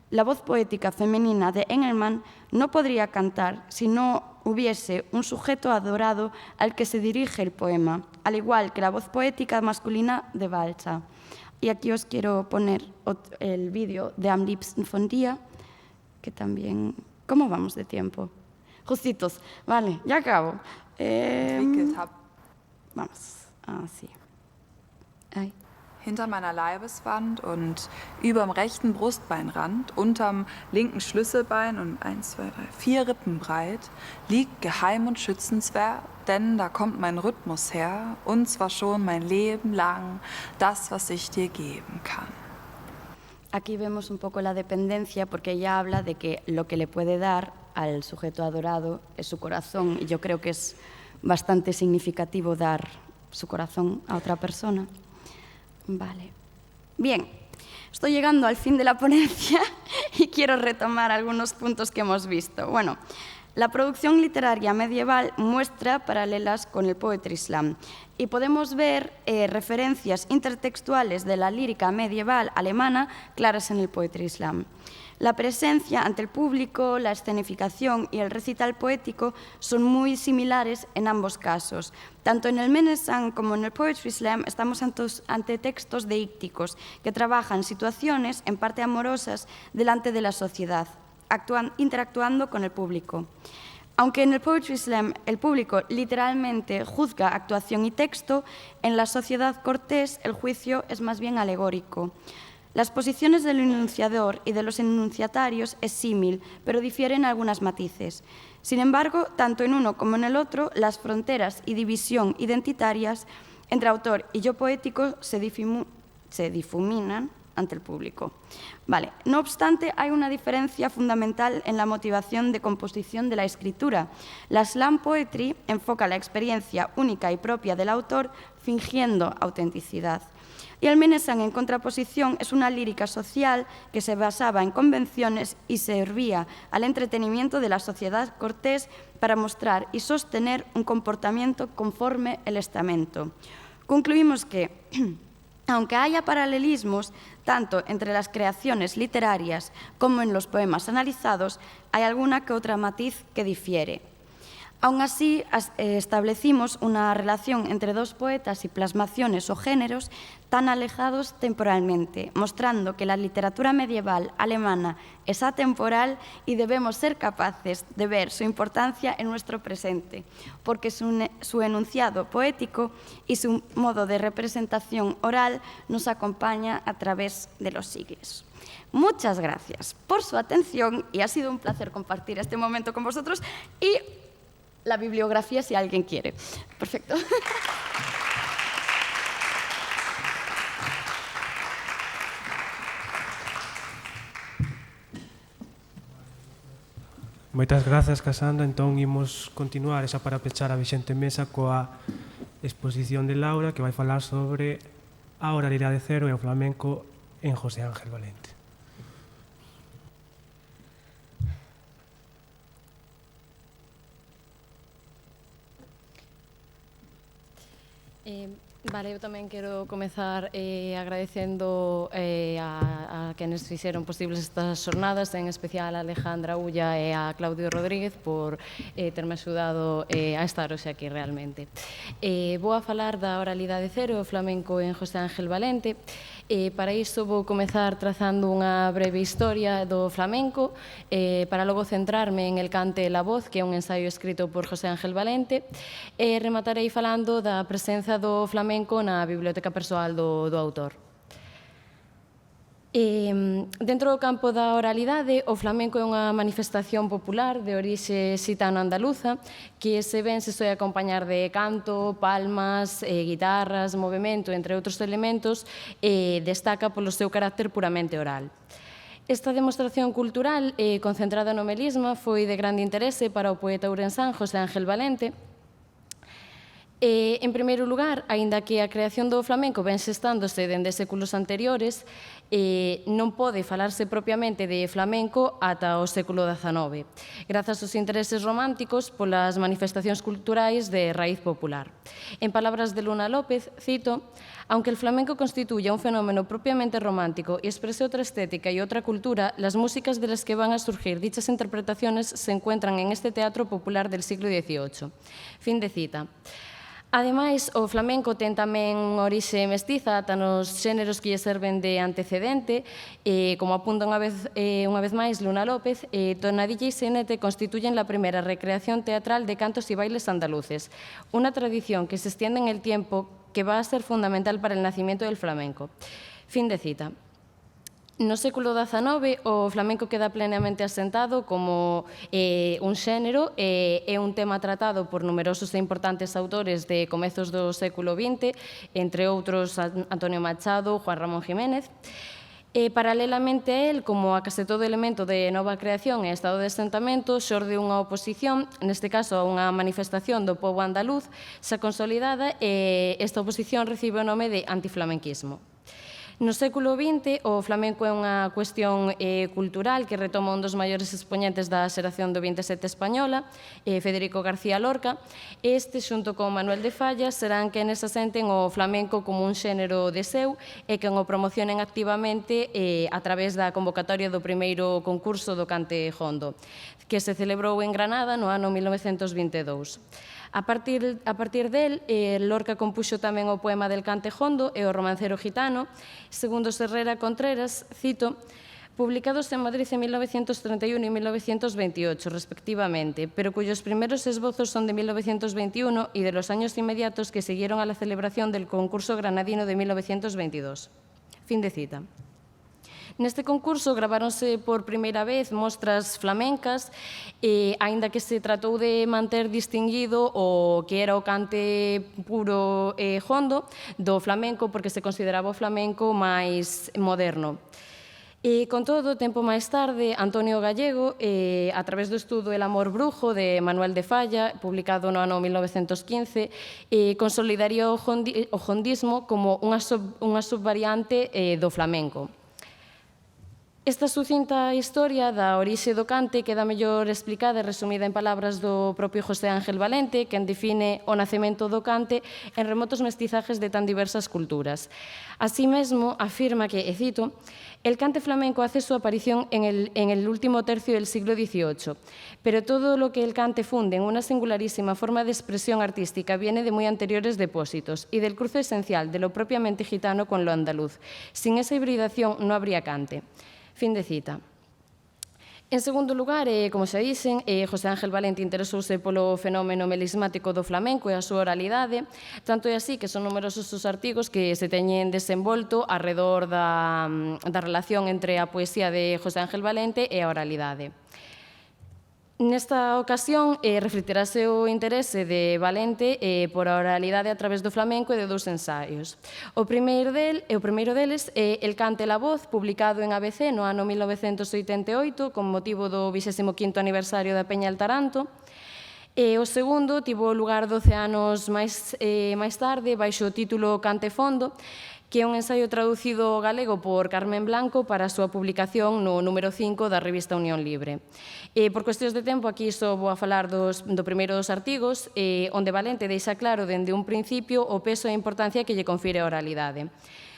La voz poética femenina de Engelmann no podría cantar si no hubiese un sujeto adorado al que se dirige el poema, al igual que la voz poética masculina de Balza. Y aquí os quiero poner el vídeo de Am liebsten von dir, que también... ¿Cómo vamos de tiempo? Justitos. Vale, ya acabo. Vamos, así. Ay. hinter meiner Leibeswand und überm rechten Brustbeinrand, unterm linken Schlüsselbein und 1, 2, 3, 4 Rippen breit, liegt geheim und schützenswert, denn da kommt mein Rhythmus her, und zwar schon mein Leben lang, das, was ich dir geben kann. Aquí vemos un poco la dependencia porque ella habla de que lo que le puede dar al sujeto adorado es su corazón, y yo creo que es bastante significativo dar su corazón a otra persona. Vale. Bien, estoy llegando al fin de la ponencia y quiero retomar algunos puntos que hemos visto. Bueno, la producción literaria medieval muestra paralelas con el Poetry Slam y podemos ver referencias intertextuales de la lírica medieval alemana claras en el Poetry Slam. La presencia ante el público, la escenificación y el recital poético son muy similares en ambos casos. Tanto en el Menesang como en el Poetry Slam estamos ante textos deícticos que trabajan situaciones en parte amorosas delante de la sociedad, interactuando con el público. Aunque en el Poetry Slam el público literalmente juzga actuación y texto, en la sociedad cortés el juicio es más bien alegórico. Las posiciones del enunciador y de los enunciatarios es símil, pero difieren algunos matices. Sin embargo, tanto en uno como en el otro, las fronteras y división identitarias entre autor y yo poético se difuminan ante el público. Vale. No obstante, hay una diferencia fundamental en la motivación de composición de la escritura. La slam poetry enfoca la experiencia única y propia del autor fingiendo autenticidad. Y el Menesang, en contraposición, es una lírica social que se basaba en convenciones y servía al entretenimiento de la sociedad cortés para mostrar y sostener un comportamiento conforme el estamento. Concluimos que, aunque haya paralelismos tanto entre las creaciones literarias como en los poemas analizados, hay alguna que otra matiz que difiere. Aún así, establecimos una relación entre dos poetas y plasmaciones o géneros tan alejados temporalmente, mostrando que la literatura medieval alemana es atemporal y debemos ser capaces de ver su importancia en nuestro presente, porque su enunciado poético y su modo de representación oral nos acompaña a través de los siglos. Muchas gracias por su atención y ha sido un placer compartir este momento con vosotros y la bibliografía si alguien quiere. Perfecto. Moitas grazas, Casandra. Entón, imos continuar esa para pechar a vixente mesa coa exposición de Laura, que vai falar sobre a oralidade cero e o flamenco en José Ángel Valente. Vale, eu tamén quero comezar agradecendo a quenes fixeron posibles estas xornadas, en especial a Alejandra Ulla e a Claudio Rodríguez por terme axudado a estar hoxe aquí realmente. Vou a falar da oralidade cero, o flamenco en José Ángel Valente. Para iso vou comezar trazando unha breve historia do flamenco para logo centrarme en El cante e la voz, que é un ensaio escrito por José Ángel Valente, e rematarei falando da presenza do flamenco na biblioteca persoal do autor. Dentro do campo da oralidade, o flamenco é unha manifestación popular de orixe xitano-andaluza que se ven se soe acompañar de canto, palmas, guitarras, movimento, entre outros elementos, destaca polo seu carácter puramente oral. Esta demostración cultural, concentrada no melisma, foi de grande interese para o poeta ourensán José Ángel Valente. En primeiro lugar, aínda que a creación do flamenco ven xestándose dende séculos anteriores, non pode falarse propiamente de flamenco ata o século XIX, grazas aos intereses románticos polas manifestacións culturais de raíz popular. En palabras de Luna López, cito: «Aunque el flamenco constituya un fenómeno propiamente romántico y exprese otra estética y otra cultura, las músicas de las que van a surgir dichas interpretaciones se encuentran en este teatro popular del siglo XVIII». Fin de cita. Ademais, o flamenco ten tamén unha orixe mestiza ata nos xéneros que lle serven de antecedente, como apunta unha vez máis Luna López, tonadilla e sainete constituyen la primera recreación teatral de cantos y bailes andaluces, una tradición que se extiende en el tiempo que va a ser fundamental para el nacimiento del flamenco. Fin de cita. No século XIX, o flamenco queda plenamente asentado como un xénero e un tema tratado por numerosos e importantes autores de comezos do século XX, entre outros Antonio Machado, Juan Ramón Jiménez. Paralelamente a él, como a case todo elemento de nova creación e estado de asentamento, xorde unha oposición, neste caso a unha manifestación do pobo andaluz, xa consolidada, e esta oposición recibe o nome de antiflamenquismo. No século XX, o flamenco é unha cuestión cultural que retoma un dos maiores expoñentes da xeración do 27 española, Federico García Lorca. Este, xunto con Manuel de Falla, serán quenes asenten o flamenco como un xénero de seu e que o promocionen activamente a través da convocatoria do primeiro concurso do cante jondo, que se celebrou en Granada no ano 1922. A partir del, Lorca compuxo tamén o poema del cante jondo e o romancero gitano, segundo Herrera Contreras, cito, publicados en Madrid en 1931 y 1928, respectivamente, pero cuyos primeros esbozos son de 1921 y de los años inmediatos que siguieron a la celebración del concurso granadino de 1922. Fin de cita. Neste concurso graváronse por primeira vez mostras flamencas, aínda que se tratou de manter distinguido o que era o cante puro e jondo do flamenco, porque se consideraba o flamenco máis moderno. Con todo, tempo máis tarde, Antonio Gallego, a través do estudo El amor brujo de Manuel de Falla, publicado no ano 1915, consolidaría o jondismo como unha subvariante do flamenco. Esta sucinta historia da orixe do cante queda mellor explicada e resumida en palabras do propio José Ángel Valente, quen define o nacemento do cante en remotos mestizajes de tan diversas culturas. Así mesmo, afirma que, e cito, el cante flamenco hace su aparición en el último tercio del siglo XVIII, pero todo lo que el cante funde en una singularísima forma de expresión artística viene de muy anteriores depósitos y del cruce esencial de lo propiamente gitano con lo andaluz. Sin esa hibridación no habría cante. Fin de cita. En segundo lugar, como xa dixen, José Ángel Valente interesouse polo fenómeno melismático do flamenco e a súa oralidade, tanto é así que son numerosos os artigos que se teñen desenvolto arredor da relación entre a poesía de José Ángel Valente e a oralidade. Nesta ocasión, reflectirase o interese de Valente por a oralidade a través do flamenco e de dous ensaios. O primeiro deles é El cante la voz, publicado en ABC no ano 1988, con motivo do 25º aniversario da Peña El Taranto. E o segundo tivo lugar 12 anos máis tarde, baixo o título Cante fondo, que é un ensaio traducido ao galego por Carmen Blanco para a súa publicación no número 5 da revista Unión Libre. Por cuestións de tempo, aquí só vou a falar do primeiro dos artigos, onde Valente deixa claro dende un principio o peso e a importancia que lle confire a oralidade.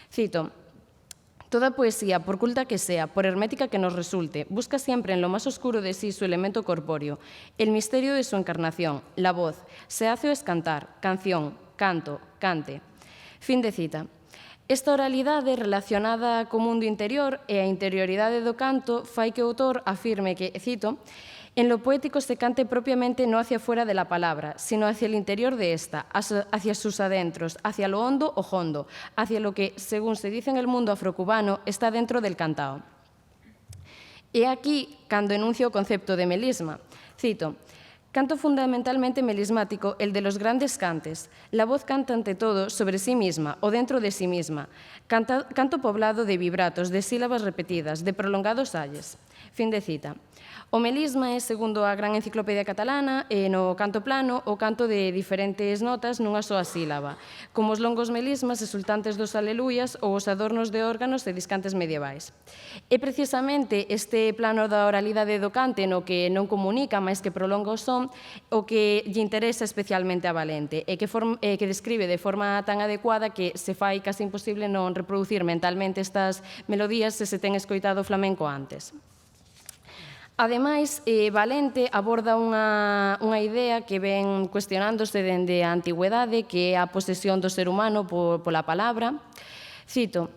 Cito, toda poesía, por culta que sea, por hermética que nos resulte, busca siempre en lo más oscuro de sí su elemento corpóreo, el misterio de su encarnación, la voz. Se hace o es cantar, canción, canto, cante. Fin de cita. Esta oralidade relacionada co mundo interior e a interioridade do canto fai que o autor afirme que, cito, en lo poético se cante propiamente no hacia fuera de la palabra, sino hacia el interior de esta, hacia sus adentros, hacia lo hondo o jondo, hacia lo que, según se dice en el mundo afrocubano, está dentro del cantao. E aquí cando enuncio o concepto de melisma. Cito, canto fundamentalmente melismático, el de los grandes cantes. La voz canta ante todo sobre sí misma o dentro de sí misma. Canto poblado de vibratos, de sílabas repetidas, de prolongados ayes. Fin de cita. O melisma é, segundo a Gran Enciclopedia Catalana, no canto plano, o canto de diferentes notas nunha soa sílaba, como os longos melismas resultantes dos aleluyas ou os adornos de órganos e discantes medievais. É precisamente este plano da oralidade do cante no que non comunica, máis que prolonga o son, o que lle interesa especialmente a Valente, e que describe de forma tan adecuada que se fai casi imposible non reproducir mentalmente estas melodías se ten escoitado o flamenco antes. Ademais, Valente aborda unha idea que ven cuestionándose dende a antigüedade, que é a posesión do ser humano pola palabra. Cito,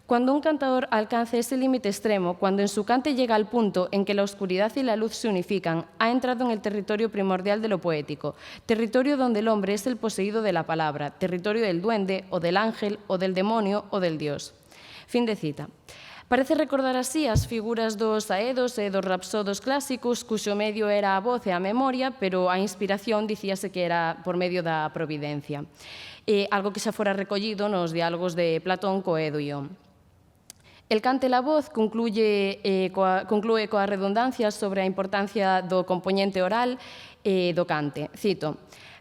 Cuando un cantador alcanza ese límite extremo, cuando en su cante llega al punto en que la oscuridad y la luz se unifican, ha entrado en el territorio primordial de lo poético, territorio donde el hombre es el poseído de la palabra, territorio del duende, o del ángel, o del demonio, o del dios. Fin de cita. Parece recordar así as figuras dos aedos e dos rapsodos clásicos, cuxo medio era a voz e a memoria, pero a inspiración dicíase que era por medio da providencia. Algo que xa fora recollido nos diálogos de Platón co Edo e Ión. El cante la voz conclúe coa redundancia sobre a importancia do compoñente oral do cante. Cito,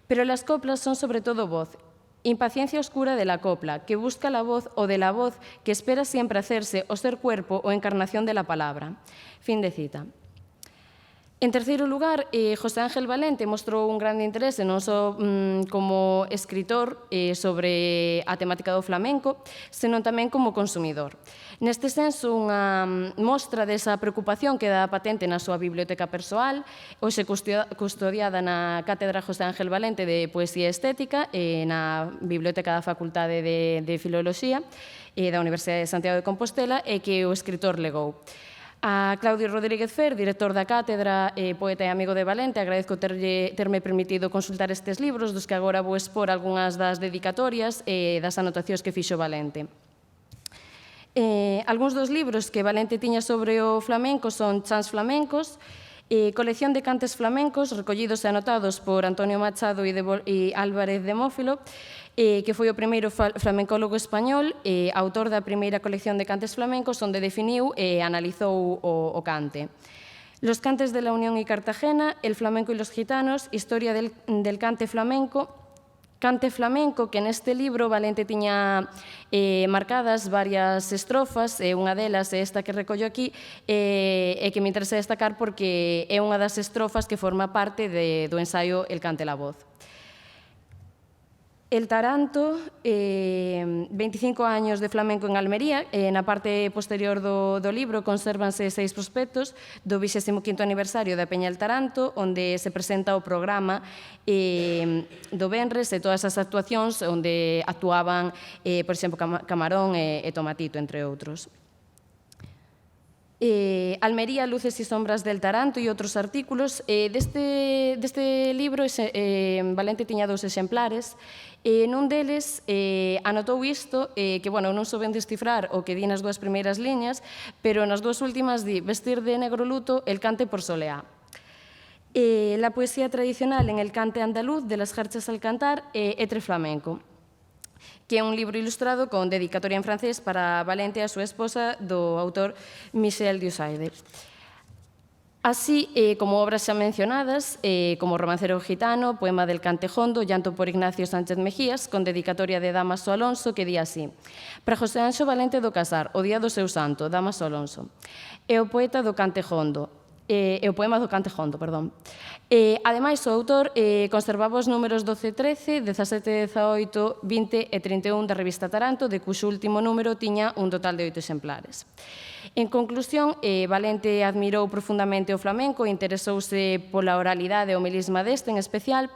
pero las coplas son sobre todo voz, impaciencia oscura de la copla, que busca la voz o de la voz que espera siempre hacerse o ser cuerpo o encarnación de la palabra. Fin de cita. En terceiro lugar, José Ángel Valente mostrou un grande interese non só como escritor sobre a temática do flamenco, senón tamén como consumidor. Neste senso, unha mostra desa preocupación que dá patente na súa biblioteca persoal, hoxe custodiada na Cátedra José Ángel Valente de Poesía Estética e na Biblioteca da Facultade de Filoloxía da Universidade de Santiago de Compostela e que o escritor legou. A Claudio Rodríguez Fer, director da cátedra, poeta e amigo de Valente, agradezco terme permitido consultar estes libros, dos que agora vou expor algunhas das dedicatorias e das anotacións que fixo Valente. Algúns dos libros que Valente tiña sobre o flamenco son Chants flamencos, colección de cantes flamencos recollidos e anotados por Antonio Machado e Álvarez de Mófilo, que foi o primeiro flamencólogo español, autor da primeira colección de cantes flamencos, onde definiu e analizou o cante. Los cantes de la Unión y Cartagena, el flamenco y los gitanos, historia del cante flamenco, que neste libro Valente tiña marcadas varias estrofas, unha delas é esta que recollo aquí, e que me interesa destacar porque é unha das estrofas que forma parte do ensaio El cante la voz. El Taranto, 25 años de flamenco en Almería. Na parte posterior do libro consérvanse 6 prospectos do 25º aniversario da Peña El Taranto, onde se presenta o programa do Venres e todas as actuacións onde actuaban, por exemplo, Camarón e Tomatito, entre outros. Almería, luces y sombras del Taranto e outros artículos. Deste libro, Valente tiña 2 exemplares. Nun deles anotou isto, que non souben descifrar o que di nas 2 primeiras liñas, pero nas 2 últimas di vestir de negro luto el cante por soleá. La poesía tradicional en el cante andaluz de las jarchas al cantar Etre flamenco, que é un libro ilustrado con dedicatoria en francés para Valente e a súa esposa do autor Michel Dussaide. Así como obras xa mencionadas, como Romancero gitano, Poema del Cantejondo, Llanto por Ignacio Sánchez Mejías, con dedicatoria de Damaso Alonso, que di así: para José Anxo Valente do Casar, o día do seu santo, Damaso Alonso, e o poeta do Cantejondo, e o poema do Cantejondo, perdón. Ademais, o autor conservaba os números 12, 13, 17, 18, 20 e 31 da revista Taranto, de cuxo último número tiña un total de 8 exemplares. En conclusión, Valente admirou profundamente o flamenco e interesouse pola oralidade e o melisma deste en especial.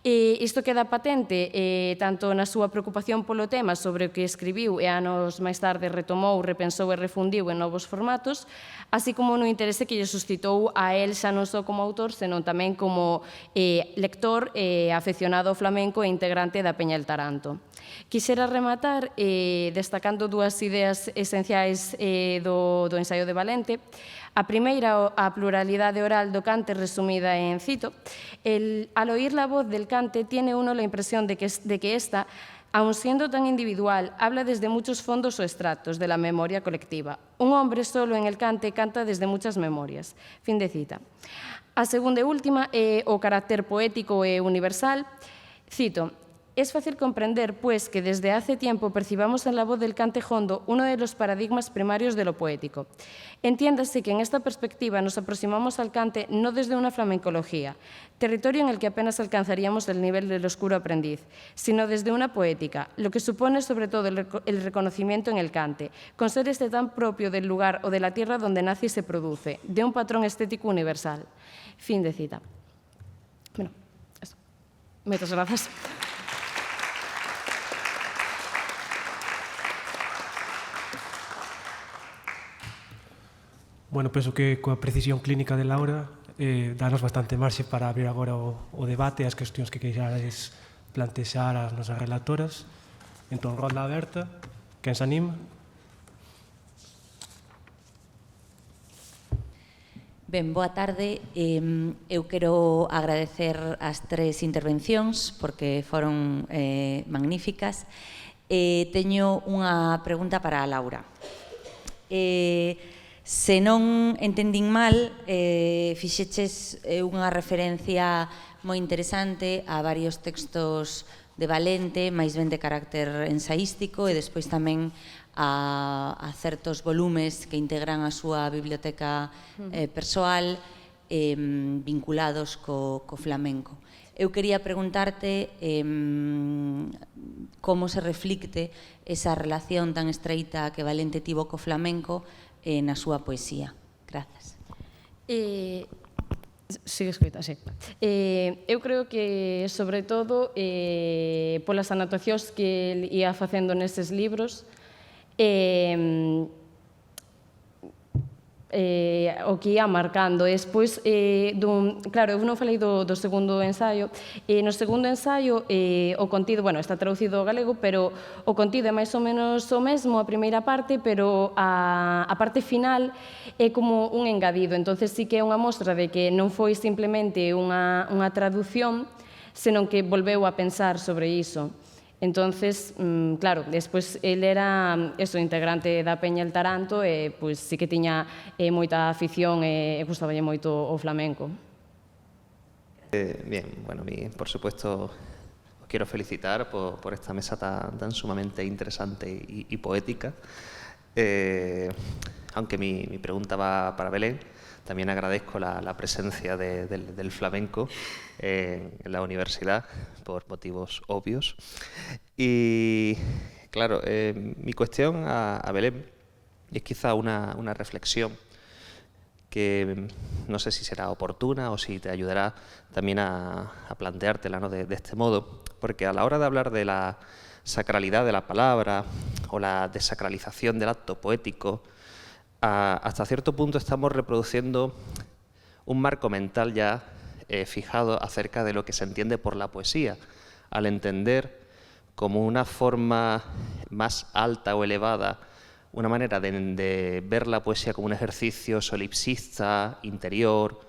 Isto queda patente tanto na súa preocupación polo tema sobre o que escribiu e anos máis tarde retomou, repensou e refundiu en novos formatos, así como no interese que lle suscitou a él xa non só como autor, senón tamén como lector afeccionado ao flamenco e integrante da Peña El Taranto. Quixera rematar destacando 2 ideas esenciais do ensaio de Valente. A primeira, a pluralidade oral do cante resumida en cito. Al oír la voz del cante tiene uno la impresión de que esta, aun siendo tan individual, habla desde muchos fondos o estratos de la memoria colectiva. Un hombre solo en el cante canta desde muchas memorias. Fin de cita. A segunda e última é o carácter poético e universal. Cito: es fácil comprender, pues, que desde hace tiempo percibamos en la voz del cantejondo uno de los paradigmas primarios de lo poético. Entiéndase que en esta perspectiva nos aproximamos al cante no desde una flamencología, territorio en el que apenas alcanzaríamos el nivel del oscuro aprendiz, sino desde una poética, lo que supone sobre todo el reconocimiento en el cante, con ser este tan propio del lugar o de la tierra donde nace y se produce, de un patrón estético universal. Fin de cita. Bueno, eso. Muchas gracias. bueno, penso que coa precisión clínica de Laura danos bastante marxe para abrir agora o debate e as cuestións que queixades plantexar as nosas relatoras. Entón, ronda aberta. Quen se anima? Ben, boa tarde. Eu quero agradecer as 3 intervencións porque foron magníficas. Teño unha pregunta para a Laura. Se non entendín mal, fixeches unha referencia moi interesante a varios textos de Valente, máis ben de carácter ensaístico, e despois tamén a certos volumes que integran a súa biblioteca persoal vinculados co flamenco. Eu quería preguntarte como se reflicte esa relación tan estreita que Valente tivo co flamenco na súa poesía. Grazas. Sigue escrita, sí. Eu creo que, sobre todo, polas anotacións que ele ia facendo neses libros, o que ia marcando. Despois, claro, eu non falei do segundo ensaio. No segundo ensaio, o contido, bueno, está traducido ao galego, pero o contido é máis ou menos o mesmo, a primeira parte, pero a parte final é como un engadido. Entonces sí que é unha mostra de que non foi simplemente unha traducción, senón que volveu a pensar sobre iso. Entonces, claro, despois ele era integrante da Peña El Taranto e pois sí que tiña moita afición e gustaballe moito o flamenco. Bien, bueno, por supuesto os quiero felicitar por esta mesa tan sumamente interesante y poética. Aunque mi pregunta va para Belén, también agradezco la presencia del flamenco en la universidad, por motivos obvios. Y, claro, mi cuestión a Belén es quizá una reflexión que no sé si será oportuna o si te ayudará también a planteártela, ¿no? de este modo, porque a la hora de hablar de la sacralidad de la palabra o la desacralización del acto poético, hasta cierto punto estamos reproduciendo un marco mental ya fijado acerca de lo que se entiende por la poesía, al entender como una forma más alta o elevada, una manera de ver la poesía como un ejercicio solipsista, interior,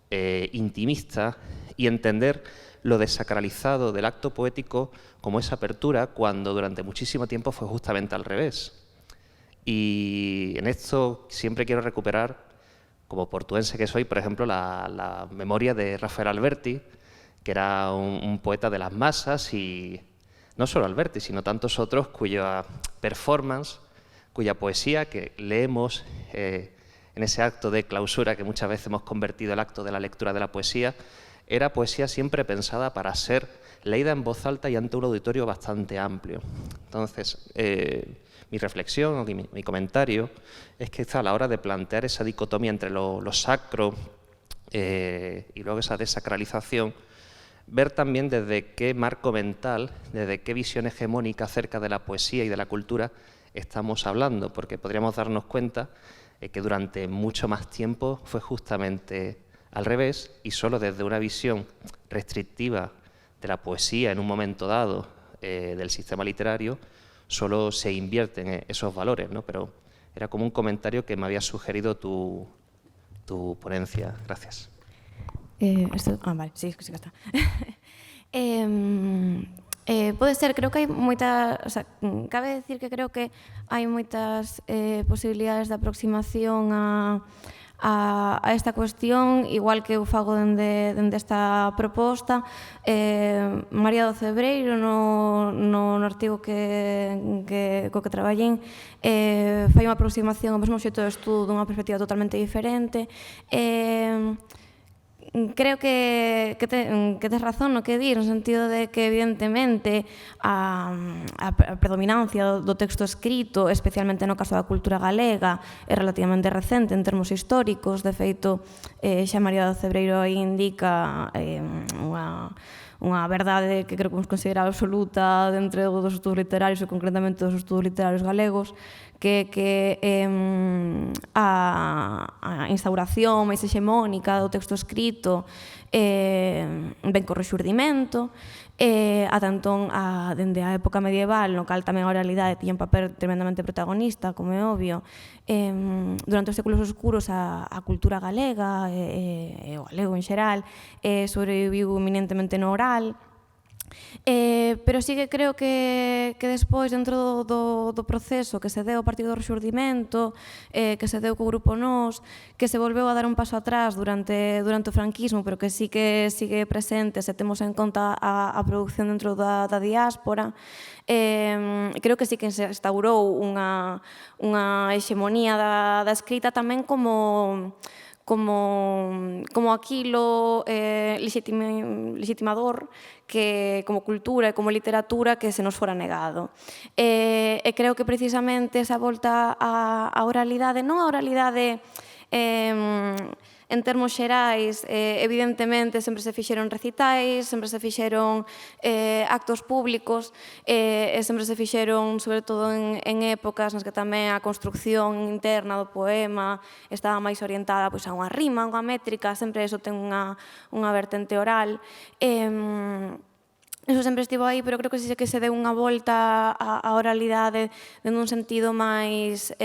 intimista, y entender lo desacralizado del acto poético como esa apertura, cuando durante muchísimo tiempo fue justamente al revés. Y en esto siempre quiero recuperar, como portuense que soy, por ejemplo, la memoria de Rafael Alberti, que era un poeta de las masas, y no solo Alberti, sino tantos otros cuya performance, cuya poesía que leemos en ese acto de clausura que muchas veces hemos convertido el acto de la lectura de la poesía, era poesía siempre pensada para ser leída en voz alta y ante un auditorio bastante amplio. Entonces, mi reflexión o mi comentario es que a la hora de plantear esa dicotomía entre lo sacro y luego esa desacralización, ver también desde qué marco mental, desde qué visión hegemónica acerca de la poesía y de la cultura estamos hablando, porque podríamos darnos cuenta que durante mucho más tiempo fue justamente al revés, y solo desde una visión restrictiva de la poesía en un momento dado del sistema literario, solo se invierten esos valores, ¿no? Pero era como un comentario que me había sugerido tu ponencia. Gracias. Vale, sí que está. Pode ser, creo que hai moitas, o sea, cabe decir que creo que hai moitas posibilidades de aproximación a esta cuestión, igual que eu fago dende esta proposta. María do Cebreiro, no artigo co que traballín, fai unha aproximación ao mesmo xeito de estudo dunha perspectiva totalmente diferente. Creo que tes razón no que dir, no sentido de que, evidentemente, a predominancia do texto escrito, especialmente no caso da cultura galega, é relativamente recente en termos históricos. De feito, xa María do Cebreiro aí indica verdade que creo que vamos considerar absoluta dentro dos estudos literarios e concretamente dos estudos literarios galegos, que a instauración máis hexemónica do texto escrito ben co rexurdimento, ata entón, dende a época medieval, no cal tamén a oralidade tiña un papel tremendamente protagonista, como é obvio, durante os séculos oscuros a cultura galega e o galego en xeral sobreviviu eminentemente no oral, pero sí que creo que despois, dentro do proceso que se deu a partir do rexurdimento, que se deu co Grupo Nós, que se volveu a dar un paso atrás durante o franquismo, pero que sí que sigue presente se temos en conta a produción dentro da diáspora, creo que sí que se instaurou unha hexemonía da escrita tamén como aquilo legitimador que como cultura e como literatura que se nos fora negado. E creo que precisamente esa volta á oralidade, non a oralidade en termos xerais, evidentemente sempre se fixeron recitais, sempre se fixeron actos públicos, e sempre se fixeron, sobre todo en épocas nas que tamén a construcción interna do poema estaba máis orientada a unha rima, unha métrica, sempre eso ten unha vertente oral. Eso sempre estivo aí, pero creo que sí que se deu unha volta á oralidade dentro un sentido máis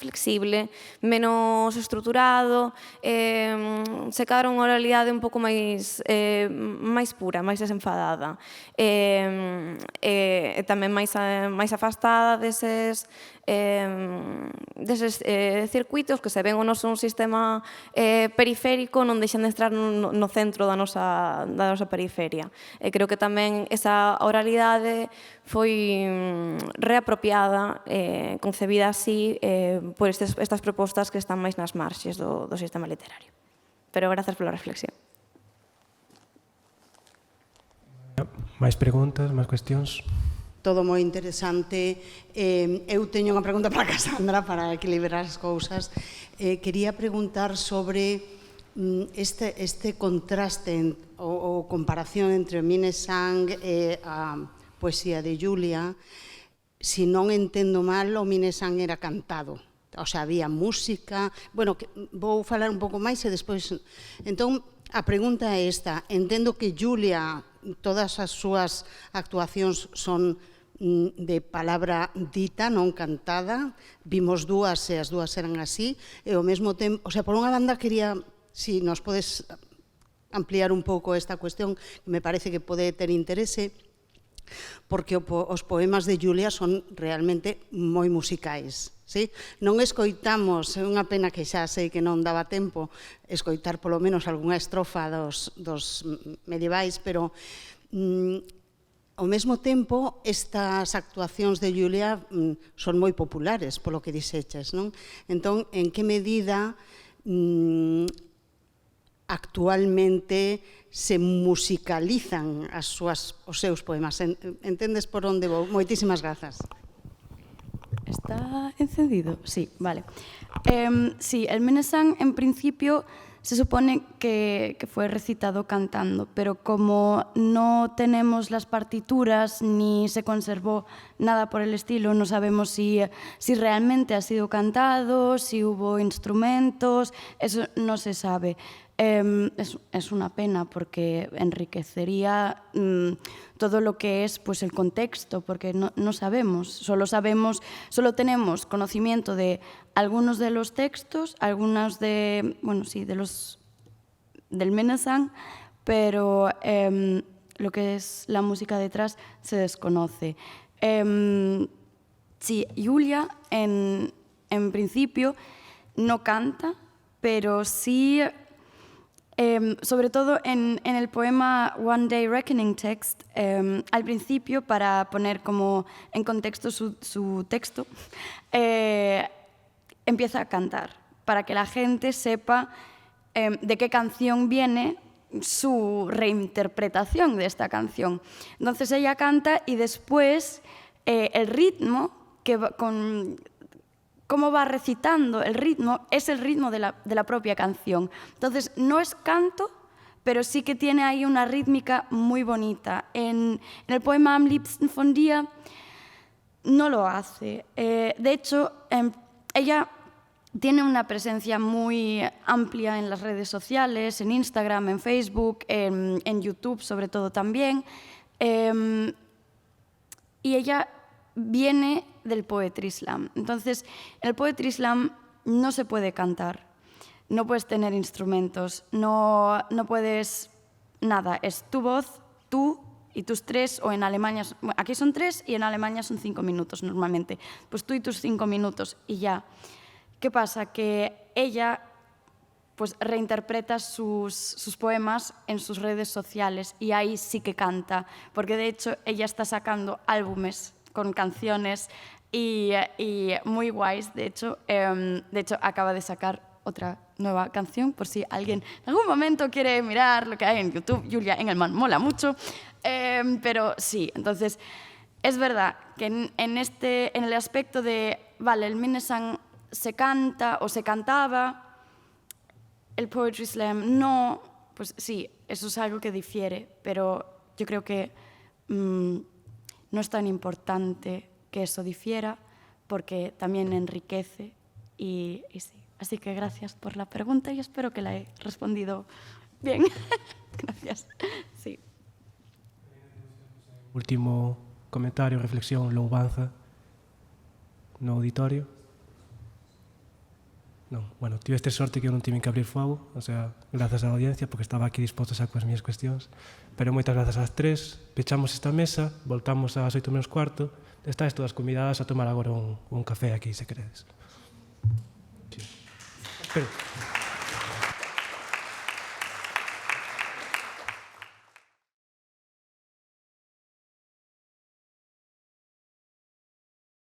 flexible, menos estruturado, se cadra unha oralidade un pouco máis pura, máis desenfadada, e tamén máis afastada deses circuitos que se ven o noso un sistema periférico non deixan de estar no centro da nosa periferia. E creo que tamén esa oralidade foi reapropiada, concebida así por estas propostas que están máis nas marxes do sistema literario. Pero grazas pola reflexión. Máis preguntas, máis cuestións? Todo moi interesante. Eu teño unha pregunta para Cassandra para equilibrar as cousas. Quería preguntar sobre este contraste ou comparación entre Minnesang e a poesía de Julia. Si non entendo mal, o Minnesang era cantado. O sea, había música. Bueno, vou falar un pouco máis e despois... Entón, a pregunta é esta. Entendo que Julia, todas as súas actuacións son de palabra dita, non cantada. Vimos dúas e as dúas eran así. E ao mesmo tempo... O sea, por unha banda quería... Si nos podes ampliar un pouco esta cuestión, que me parece que pode ter interese, porque os poemas de Julia son realmente moi musicais. Non escoitamos, é unha pena que xa sei que non daba tempo escoitar polo menos algunha estrofa dos medievais, pero ao mesmo tempo estas actuacións de Julia son moi populares, polo que dixeches, non? Entón, en que medida actualmente se musicalizan os seus poemas? Entendes por onde vou? Moitísimas grazas. ¿Está encendido? Sí, vale. Sí, el Minnesang en principio se supone que fue recitado cantando, pero como no tenemos las partituras ni se conservó nada por el estilo, no sabemos si realmente ha sido cantado, si hubo instrumentos, eso no se sabe. Es una pena porque enriquecería todo lo que es pues, el contexto, porque no sabemos, solo tenemos conocimiento de algunos de los textos, algunos del Minnesang, pero lo que es la música detrás se desconoce. Sí, Julia en principio no canta, pero sí... sobre todo en el poema One Day Reckoning Text, al principio, para poner como en contexto su texto, empieza a cantar, para que la gente sepa de qué canción viene su reinterpretación de esta canción. Entonces ella canta y después el ritmo cómo va recitando el ritmo, es el ritmo de la propia canción. Entonces, no es canto, pero sí que tiene ahí una rítmica muy bonita. En el poema Am liebsten von dir no lo hace. De hecho, ella tiene una presencia muy amplia en las redes sociales, en Instagram, en Facebook, en YouTube sobre todo también. Y ella viene del Poetry Slam. Entonces, en el Poetry Slam no se puede cantar, no puedes tener instrumentos, no puedes nada. Es tu voz, tú y tus 3, o en Alemania, aquí son 3 y en Alemania son 5 minutos normalmente. Pues tú y tus 5 minutos y ya. ¿Qué pasa? Que ella pues reinterpreta sus poemas en sus redes sociales y ahí sí que canta, porque de hecho ella está sacando álbumes con canciones y muy guays. De hecho, acaba de sacar otra nueva canción, por si alguien en algún momento quiere mirar lo que hay en YouTube. Julia Engelman mola mucho, pero sí, entonces es verdad que en el aspecto de, vale, el Minnesang se canta o se cantaba, el Poetry Slam no, pues sí, eso es algo que difiere, pero yo creo que no es tan importante que eso difiera, porque también enriquece y sí. Así que gracias por la pregunta y espero que la he respondido bien. Gracias. Sí. Último comentario, reflexión, louvanza no auditorio. Non, bueno, tiveste sorte que eu non tive que abrir fogo, o sea, grazas á audiencia, porque estaba aquí disposto a coas miñas cuestións, pero moitas grazas ás 3, pechamos esta mesa, voltamos ás 8:45, estáis todas convidadas a tomar agora un café aquí, se queredes. Sí. Pero...